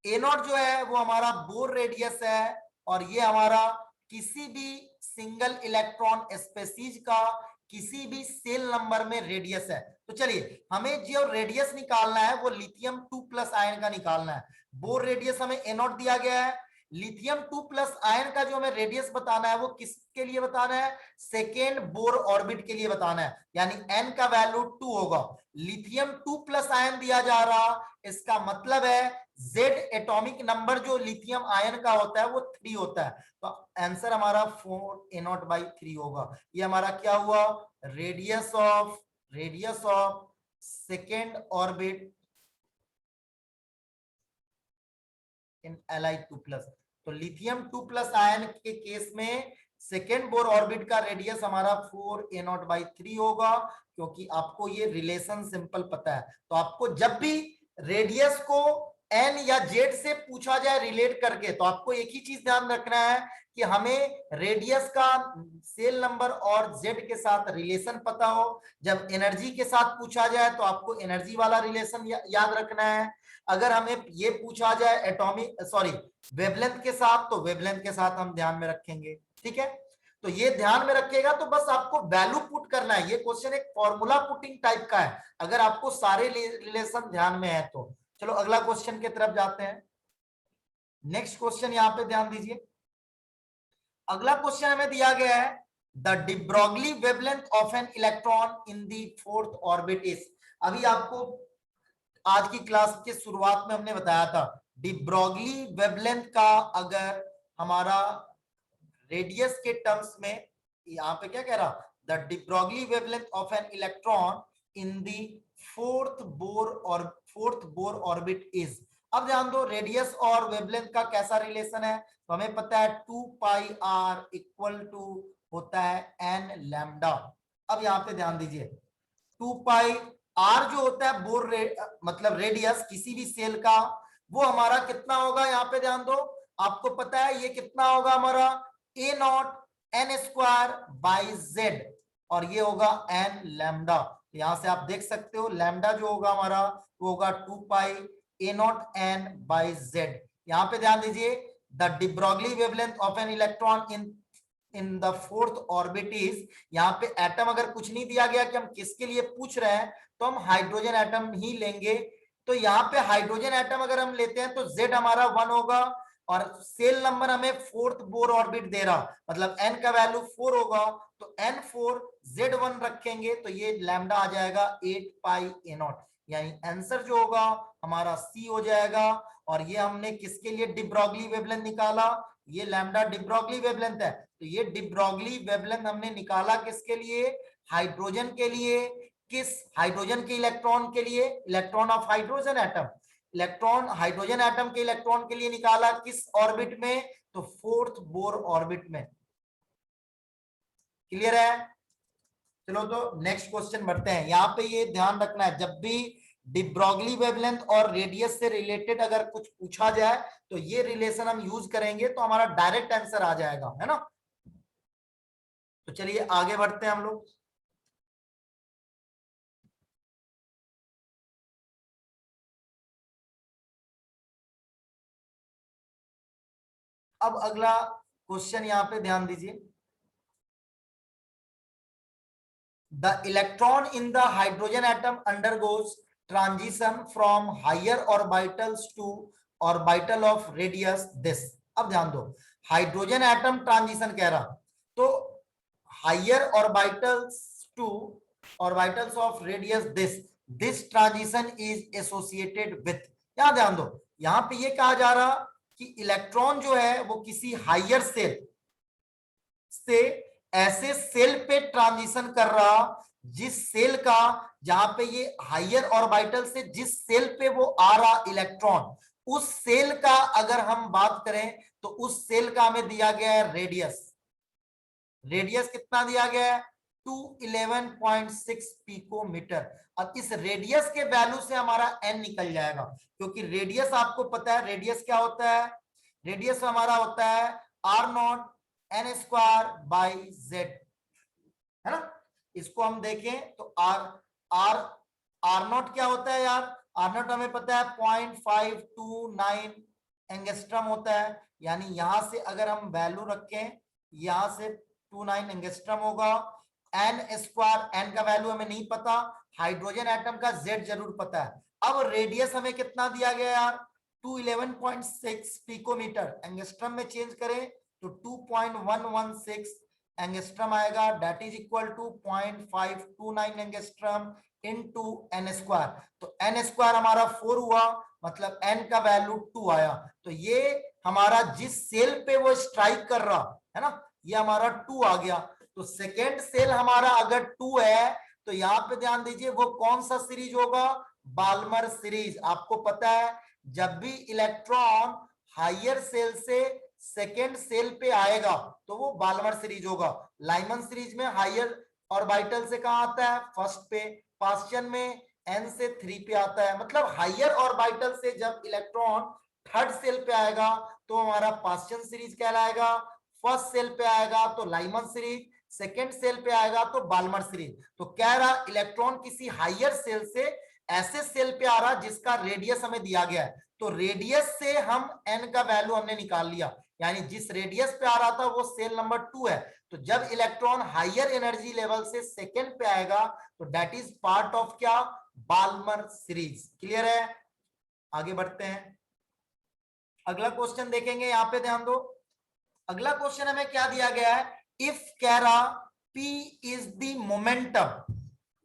ए नॉट जो है वो हमारा बोर रेडियस है, और ये हमारा किसी भी सिंगल इलेक्ट्रॉन स्पेसीज का किसी भी सेल नंबर में रेडियस है। तो चलिए हमें जो रेडियस निकालना है वो लिथियम 2+ आयन का निकालना है। बोर रेडियस हमें ए नॉट दिया गया है, लिथियम 2+ आयन का जो हमें रेडियस बताना है वो किसके लिए बताना है, सेकेंड बोर ऑर्बिट के लिए बताना है, यानी एन का वैल्यू 2 होगा। लिथियम 2+ आयन दिया जा रहा, इसका मतलब है जेड एटॉमिक नंबर जो लिथियम आयन का होता है वो 3 होता है, तो आंसर हमारा 4a0/3 होगा। ये हमारा क्या हुआ, radius of second orbit in Li2+। तो लिथियम 2+ आयन के केस में सेकेंड बोर ऑर्बिट का रेडियस हमारा 4a0/3 होगा, क्योंकि आपको ये रिलेशन सिंपल पता है। तो आपको जब भी रेडियस को एन या जेड से पूछा जाए रिलेट करके, तो आपको एक ही चीज ध्यान रखना है कि हमें रेडियस का सेल नंबर और जेड के साथ रिलेशन पता हो। जब एनर्जी के साथ पूछा जाए तो आपको एनर्जी वाला रिलेशन याद रखना है। अगर हमें ये पूछा जाए वेवलेंथ के साथ, तो वेवलेंथ के साथ हम ध्यान में रखेंगे। ठीक है, तो ये ध्यान में रखेगा, तो बस आपको वैल्यू पुट करना है। ये क्वेश्चन एक फॉर्मूला पुटिंग टाइप का है, अगर आपको सारे रिलेशन ध्यान में है तो। चलो अगला क्वेश्चन की तरफ जाते हैं। नेक्स्ट क्वेश्चन यहां पे ध्यान दीजिए। अगला क्वेश्चन हमें दिया गया है, the de Broglie wavelength of an electron in the fourth orbit is. अभी आपको आज की क्लास के शुरुआत में हमने बताया था, डी ब्रोगली वेवलेंथ का अगर हमारा रेडियस के टर्म्स में, यहां पे क्या कह रहा, the de Broglie wavelength of an electron in the fourth Bohr orbit is. अब ध्यान दो, रेडियस और वेवलेंथ का कैसा रिलेशन है, तो हमें पता है 2πr इक्वल टू होता है एन लैम्डा। अब यहां पे ध्यान दीजिए, 2πr जो होता है बोर मतलब रेडियस किसी भी सेल का, वो हमारा कितना होगा, यहां पे ध्यान दो, आपको पता है ये कितना होगा हमारा a naught n square by Z, और ये होगा एन लैम्डा। यहां से आप देख सकते हो लैम्डा जो होगा हमारा वो होगा 2πa0n/z। यहां पे ध्यान दीजिए, the de Broglie wavelength of an electron in the fourth orbit is. यहाँ पे एटम अगर कुछ नहीं दिया गया कि हम किसके लिए पूछ रहे हैं, तो हम हाइड्रोजन एटम ही लेंगे। तो यहाँ पे हाइड्रोजन एटम अगर हम लेते हैं तो Z हमारा 1 होगा, और सेल नंबर हमें फोर्थ बोर ऑर्बिट दे रहा, मतलब n का वैल्यू 4 होगा, तो n4 Z1 रखेंगे तो ये लैम्डा आ जाएगा 8πa0, यानी आंसर जो होगा हमारा C हो जाएगा। और ये हमने किसके लिए डी ब्रोगली वेवलेंथ निकाला, ये लैम्डा डी ब्रोगली वेवलेंथ है, तो ये डी ब्रोगली वेवलेंथ हमने निकाला किसके लिए, हाइड्रोजन के लिए। किस हाइड्रोजन के इलेक्ट्रॉन के लिए, electron of hydrogen atom, electron hydrogen atom के इलेक्ट्रॉन के लिए निकाला किस ऑर्बिट में, तो फोर्थ बोर ऑर्बिट में। क्लियर है? चलो तो नेक्स्ट क्वेश्चन बढ़ते हैं। यहां पे ये ध्यान रखना है, जब भी डी ब्रोगली वेवलेंथ और रेडियस से रिलेटेड अगर कुछ पूछा जाए तो ये रिलेशन हम यूज करेंगे, तो हमारा डायरेक्ट आंसर आ जाएगा, है ना। तो चलिए आगे बढ़ते हैं हम लोग। अब अगला क्वेश्चन यहां पे ध्यान दीजिए, the electron in the hydrogen atom undergoes transition from higher orbitals to orbital of radius this। अब ध्यान दो, हाइड्रोजन एटम ट्रांजिशन कह रहा, तो higher orbitals to orbitals of radius this transition is associated with. यहां ध्यान दो, यहां पे ये कहा जा रहा कि इलेक्ट्रॉन जो है वो किसी हायर सेल से ऐसे सेल पे ट्रांजिशन कर रहा, जिस सेल का, जहां पे ये हायर ऑर्बिटल से जिस सेल पे वो आ रहा इलेक्ट्रॉन, उस सेल का अगर हम बात करें तो उस सेल का हमें दिया गया है रेडियस। रेडियस कितना दिया गया है 211.6 पिकोमीटर। अब इस रेडियस के वैल्यू से हमारा एन निकल जाएगा, क्योंकि रेडियस आपको पता है रेडियस क्या होता है, रेडियस हमारा होता है r naught n square by Z, है ना। इसको हम देखें तो आर आर आर नॉट क्या होता है यार, आर नॉट हमें पता है 0.529 एंगस्ट्रम होता है, यानी यहां से अगर हम वैल्यू रखें यहां से 29 एंगस्ट्रम होगा। एन स्क्वायर, एन का वैल्यू हमें नहीं पता, हाइड्रोजन एटम का जेड जरूर पता है। अब रेडियस हमें कितना दिया गया यार 211.6 पिकोमीटर, एंगस्ट्रम में चेंज करें तो 2.116 एंगस्ट्रम आएगा, that is equal to 0.529 angstrom into n square. तो एन स्क्वायर हमारा 4 हुआ, मतलब एन का वैल्यू 2 आया। तो ये हमारा जिस सेल पे वो स्ट्राइक कर रहा है ना, ये हमारा 2 आ गया। तो सेकेंड सेल हमारा अगर 2 है तो यहाँ पे ध्यान दीजिए वो कौन सा सीरीज होगा, बाल्मर सीरीज। आपको पता है जब भी इलेक्ट्रॉन हायर सेल से सेकेंड सेल पे आएगा तो वो बाल्मर सीरीज होगा। लाइमन सीरीज में हायर ऑर्बिटल से कहां आता है फर्स्ट पे, पास्चन में n से 3 पे आता है। मतलब हायर ऑर्बिटल से जब इलेक्ट्रॉन थर्ड सेल पे आएगा तो हमारा पास्चन सीरीज कहलाएगा, फर्स्ट सेल पे आएगा तो लाइमन सीरीज, सेकेंड सेल पे आएगा तो बाल्मर सीरीज। तो कह रहा इलेक्ट्रॉन किसी हायर सेल से ऐसे सेल पे आ रहा जिसका रेडियस हमें दिया गया है, तो रेडियस से हम n का वैल्यू हमने निकाल लिया, यानी जिस रेडियस पे आ रहा था वो सेल नंबर 2 है। तो जब इलेक्ट्रॉन हायर एनर्जी लेवल से सेकेंड पे आएगा तो दैट इज पार्ट ऑफ क्या, बाल्मर सीरीज। क्लियर है, आगे बढ़ते हैं, अगला क्वेश्चन देखेंगे। यहां पे ध्यान दो, अगला क्वेश्चन हमें क्या दिया गया है, इफ कह रहा P is the momentum,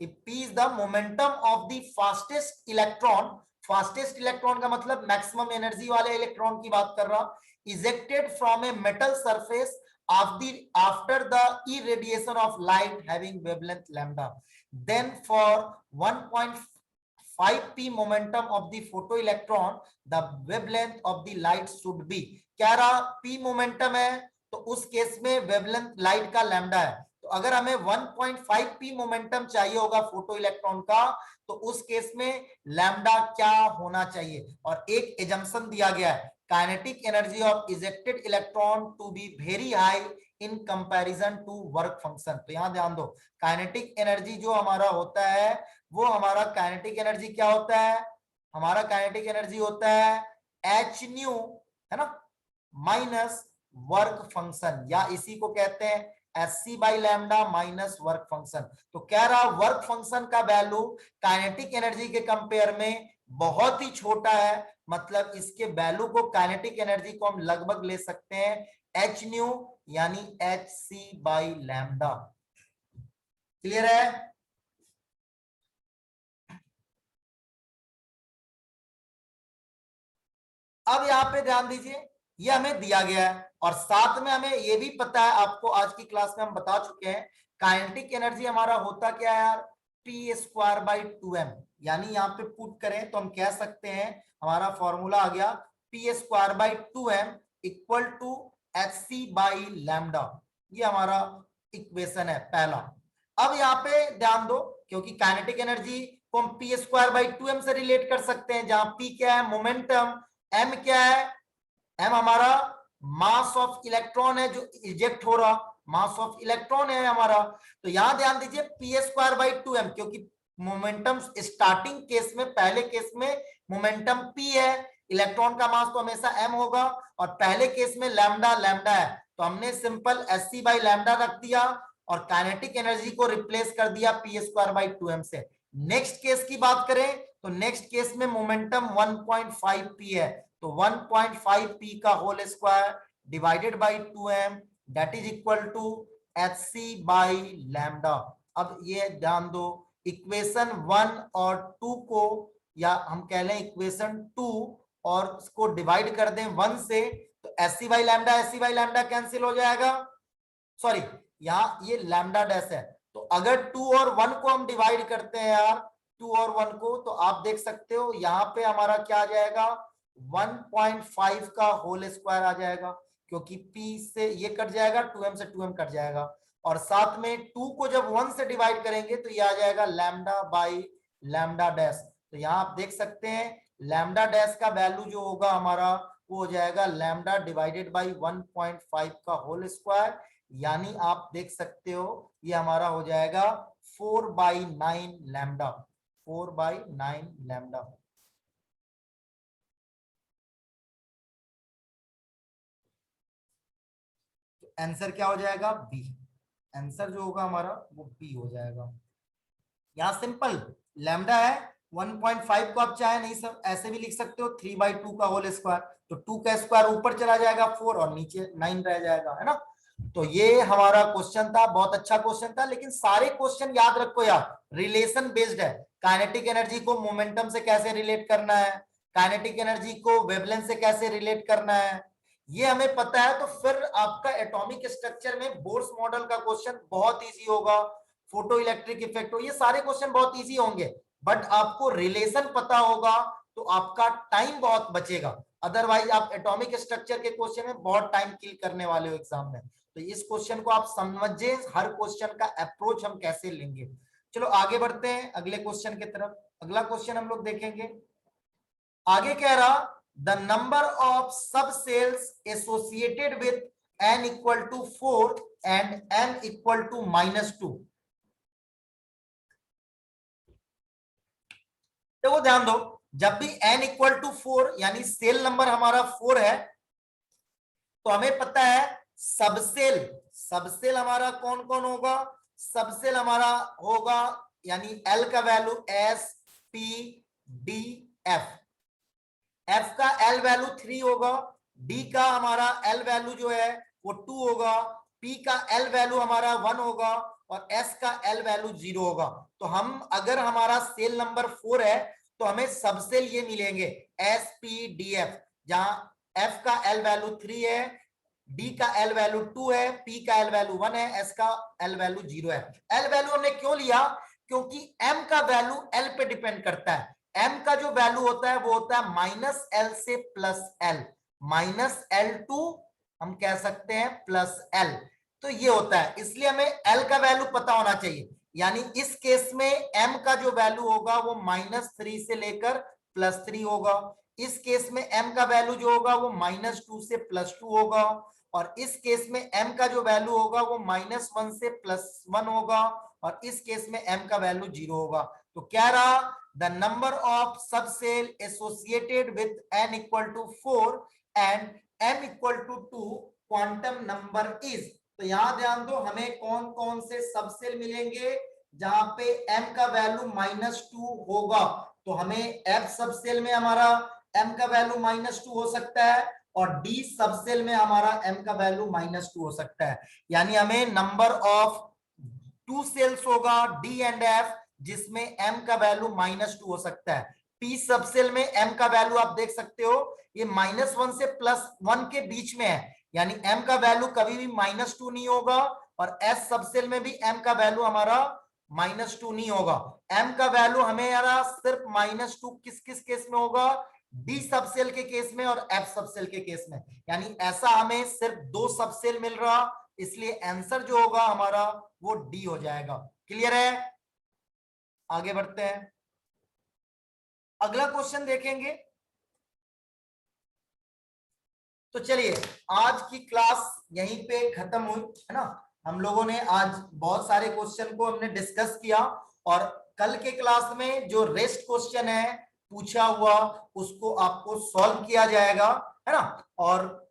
if P is the momentum of the fastest electron, fastest electron का मतलब मैक्सिमम एनर्जी वाले इलेक्ट्रॉन की बात कर रहा, ejected from a metal surface after the irradiation of light having wavelength lambda, then for 1.5 p momentum of the photoelectron the wavelength of the light should be। क्या रहा p momentum है तो उस केस में वेवलेंथ लाइट का lambda है, तो अगर हमें 1.5 पी मोमेंटम चाहिए होगा फोटो इलेक्ट्रॉन का तो उस केस में लैम्डा क्या होना चाहिए। और एक एजम्पशन दिया गया है kinetic energy of ejected electron to be very high in comparison to work function. तो यहां ध्यान दो, काइनेटिक एनर्जी जो हमारा होता है वो हमारा काइनेटिक एनर्जी क्या होता है, हमारा काइनेटिक एनर्जी होता है एच न्यू, है ना, माइनस वर्क फंक्शन, या इसी को कहते हैं SC by lambda minus work function. तो कह रहा वर्क फंक्शन का वैल्यू काइनेटिक एनर्जी के कंपेयर में बहुत ही छोटा है, मतलब इसके वैल्यू को काइनेटिक एनर्जी को हम लगभग ले सकते हैं एच न्यू यानी h c by lambda. Clear है, अब यहां पे ध्यान दीजिए ये हमें दिया गया है और साथ में हमें ये भी पता है, आपको आज की क्लास में हम बता चुके हैं काइनेटिक एनर्जी हमारा होता क्या है यार पी स्क्वायर बाई 2m, यानी यहाँ पे पुट करें तो हम कह सकते हैं हमारा फॉर्मूला आ गया p square by 2m equal to h c by lambda, ये हमारा इक्वेशन है पहला। अब यहाँ पे ध्यान दो क्योंकि काइनेटिक एनर्जी को हम पी स्क्वायर बाई 2m से रिलेट कर सकते हैं, जहां पी क्या है मोमेंटम, एम क्या है, एम हमारा मास ऑफ इलेक्ट्रॉन है जो इजेक्ट हो रहा, मास ऑफ इलेक्ट्रॉन है हमारा। तो यहां ध्यान दीजिए पी स्क्वायर बाई 2m, क्योंकि मोमेंटम स्टार्टिंग केस में पहले केस में मोमेंटम p है, इलेक्ट्रॉन का मास तो हमेशा m होगा, और पहले केस में लैम्डा लैम्डा है तो हमने simple s c by lambda रख दिया और काइनेटिक एनर्जी को रिप्लेस कर दिया पी स्क्वायर बाई 2m से। नेक्स्ट केस की बात करें तो नेक्स्ट केस में मोमेंटम 1.5 p है, तो 1.5 p का whole square divided by 2m that is equal to h c by lambda. अब ये ध्यान दो इक्वेशन 1 और 2 को, या हम कह लें इक्वेशन 2 और उसको डिवाइड कर दें 1 से तो s c by lambda cancel हो जाएगा, सॉरी यहाँ ये लैम्डा डैश है, तो अगर 2 और 1 को हम डिवाइड करते हैं यार 2 और 1 को तो आप देख सकते हो यहाँ पे हमारा क्या आ जाएगा 1.5 का होल स्क्वायर आ जाएगा, क्योंकि p से ये कट जाएगा 2m से 2m कट जाएगा और साथ में 2 को जब 1 से डिवाइड करेंगे तो ये आ जाएगा लैम्डा बाई लैम्डा डैश। तो यहाँ आप देख सकते हैं लैम्डा डैश का वैल्यू जो होगा हमारा वो हो जाएगा लैम्डा डिवाइडेड बाई 1.5 का होल स्क्वायर, यानी आप देख सकते हो ये हमारा हो जाएगा 4/9 लैम्डा, 4/9 लैम्डा। आंसर क्या हो जाएगा? बी। आंसर जो होगा हमारा वो बी हो जाएगा। यहाँ सिंपल लैम्डा है 1.5 को आप चाहे नहीं सब ऐसे भी लिख सकते हो 3/2 का होल स्क्वायर, तो 2 का स्क्वायर ऊपर चला जाएगा 4 और नीचे 9 रह जाएगा, है ना। तो ये हमारा क्वेश्चन था, बहुत अच्छा क्वेश्चन था। लेकिन सारे क्वेश्चन याद रखो यार, रिलेशन बेस्ड है। काइनेटिक एनर्जी को मोमेंटम से कैसे रिलेट करना है, काइनेटिक एनर्जी को वेवलेंथ से कैसे रिलेट करना है, ये हमें पता है। तो फिर आपका एटॉमिक स्ट्रक्चर में बोर्स मॉडल का क्वेश्चन बहुत इजी होगा, फोटो इलेक्ट्रिक इफेक्ट हो, ये सारे क्वेश्चन बहुत इजी होंगे। बट आपको रिलेशन पता होगा तो आपका टाइम बहुत बचेगा, अदरवाइज आप एटॉमिक स्ट्रक्चर के क्वेश्चन में बहुत टाइम किल करने वाले हो एग्जाम में। तो इस क्वेश्चन को आप समझे, हर क्वेश्चन का अप्रोच हम कैसे लेंगे। चलो आगे बढ़ते हैं अगले क्वेश्चन की तरफ। अगला क्वेश्चन हम लोग देखेंगे। आगे कह रहा the number of sub cells associated with n equal to 4 and m equal to -2। देखो ध्यान दो, जब भी n इक्वल टू 4 यानी सेल नंबर हमारा 4 है, तो हमें पता है सबसेल, सबसेल हमारा कौन कौन होगा, सबसेल हमारा होगा यानी L का value S P D F, F का L वैल्यू 3 होगा, D का हमारा L वैल्यू जो है वो 2 होगा, P का L वैल्यू हमारा 1 होगा और S का L वैल्यू 0 होगा। तो हम अगर हमारा सेल नंबर 4 है तो हमें सबसेल ये मिलेंगे SPDF, जहां F का L वैल्यू 3 है, D का L वैल्यू 2 है, P का L वैल्यू 1 है, S का L वैल्यू 0 है। L वैल्यू हमने क्यों लिया? क्योंकि M का वैल्यू L पे डिपेंड करता है। M का जो वैल्यू होता है वो होता है -L से +L, -L टू हम कह सकते हैं +L, तो ये होता है। इसलिए हमें L का वैल्यू पता होना चाहिए, यानी इस केस में M का जो वैल्यू होगा वो -3 से लेकर +3 होगा, इस केस में M का वैल्यू जो होगा वो -2 से +2 होगा, और इस केस में M का जो वैल्यू होगा वो -1 से +1 होगा, और इस केस में M का वैल्यू 0 होगा। तो क्या रहा? The number of subshell associated with n equal to 4 and m equal to 2 quantum number is. तो यहां ध्यान दो, हमें कौन कौन से सबसेल मिलेंगे जहां पे m का वैल्यू -2 होगा। तो हमें f सबसेल में हमारा m का वैल्यू -2 हो सकता है, और d सबसेल में हमारा m का वैल्यू -2 हो सकता है। यानी हमें नंबर ऑफ 2 सेल्स होगा d एंड f जिसमें m का वैल्यू -2 हो सकता है। p सबसेल में m का वैल्यू आप देख सकते हो ये -1 से +1 के बीच में है, यानी m का वैल्यू कभी भी -2 नहीं होगा, और s सबसेल में भी m का वैल्यू हमारा -2 नहीं होगा। m का वैल्यू हमें यार सिर्फ -2 किस किस केस में होगा? डी सबसेल के केस में और एफ सबसेल के केस में, यानी ऐसा हमें सिर्फ 2 सबसेल मिल रहा, इसलिए आंसर जो होगा हमारा वो डी हो जाएगा। क्लियर है? आगे बढ़ते हैं, अगला क्वेश्चन देखेंगे। तो चलिए आज की क्लास यहीं पे खत्म हुई है ना। हम लोगों ने आज बहुत सारे क्वेश्चन को हमने डिस्कस किया, और कल के क्लास में जो रेस्ट क्वेश्चन है पूछा हुआ उसको आपको सॉल्व किया जाएगा, है ना। और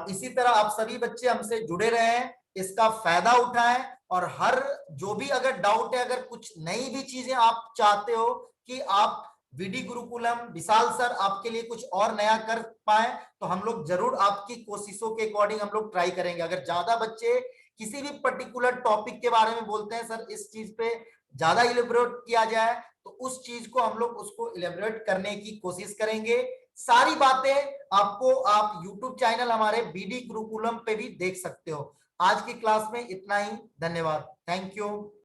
इसी तरह आप सभी बच्चे हमसे जुड़े रहें, इसका फायदा उठाएं, और हर जो भी अगर डाउट है, अगर कुछ नई भी चीजें आप चाहते हो कि आप वीडी गुरुकुलम विशाल सर आपके लिए कुछ और नया कर पाए, तो हम लोग जरूर आपकी कोशिशों के अकॉर्डिंग हम लोग ट्राई करेंगे। अगर ज्यादा बच्चे किसी भी पर्टिकुलर टॉपिक के बारे में बोलते हैं सर इस चीज पे ज्यादा इलेबोरेट किया जाए, तो उस चीज को हम लोग उसको इलेबोरेट करने की कोशिश करेंगे। सारी बातें आपको आप YouTube चैनल हमारे बीडी गुरुकुलम पे भी देख सकते हो। आज की क्लास में इतना ही, धन्यवाद, थैंक यू।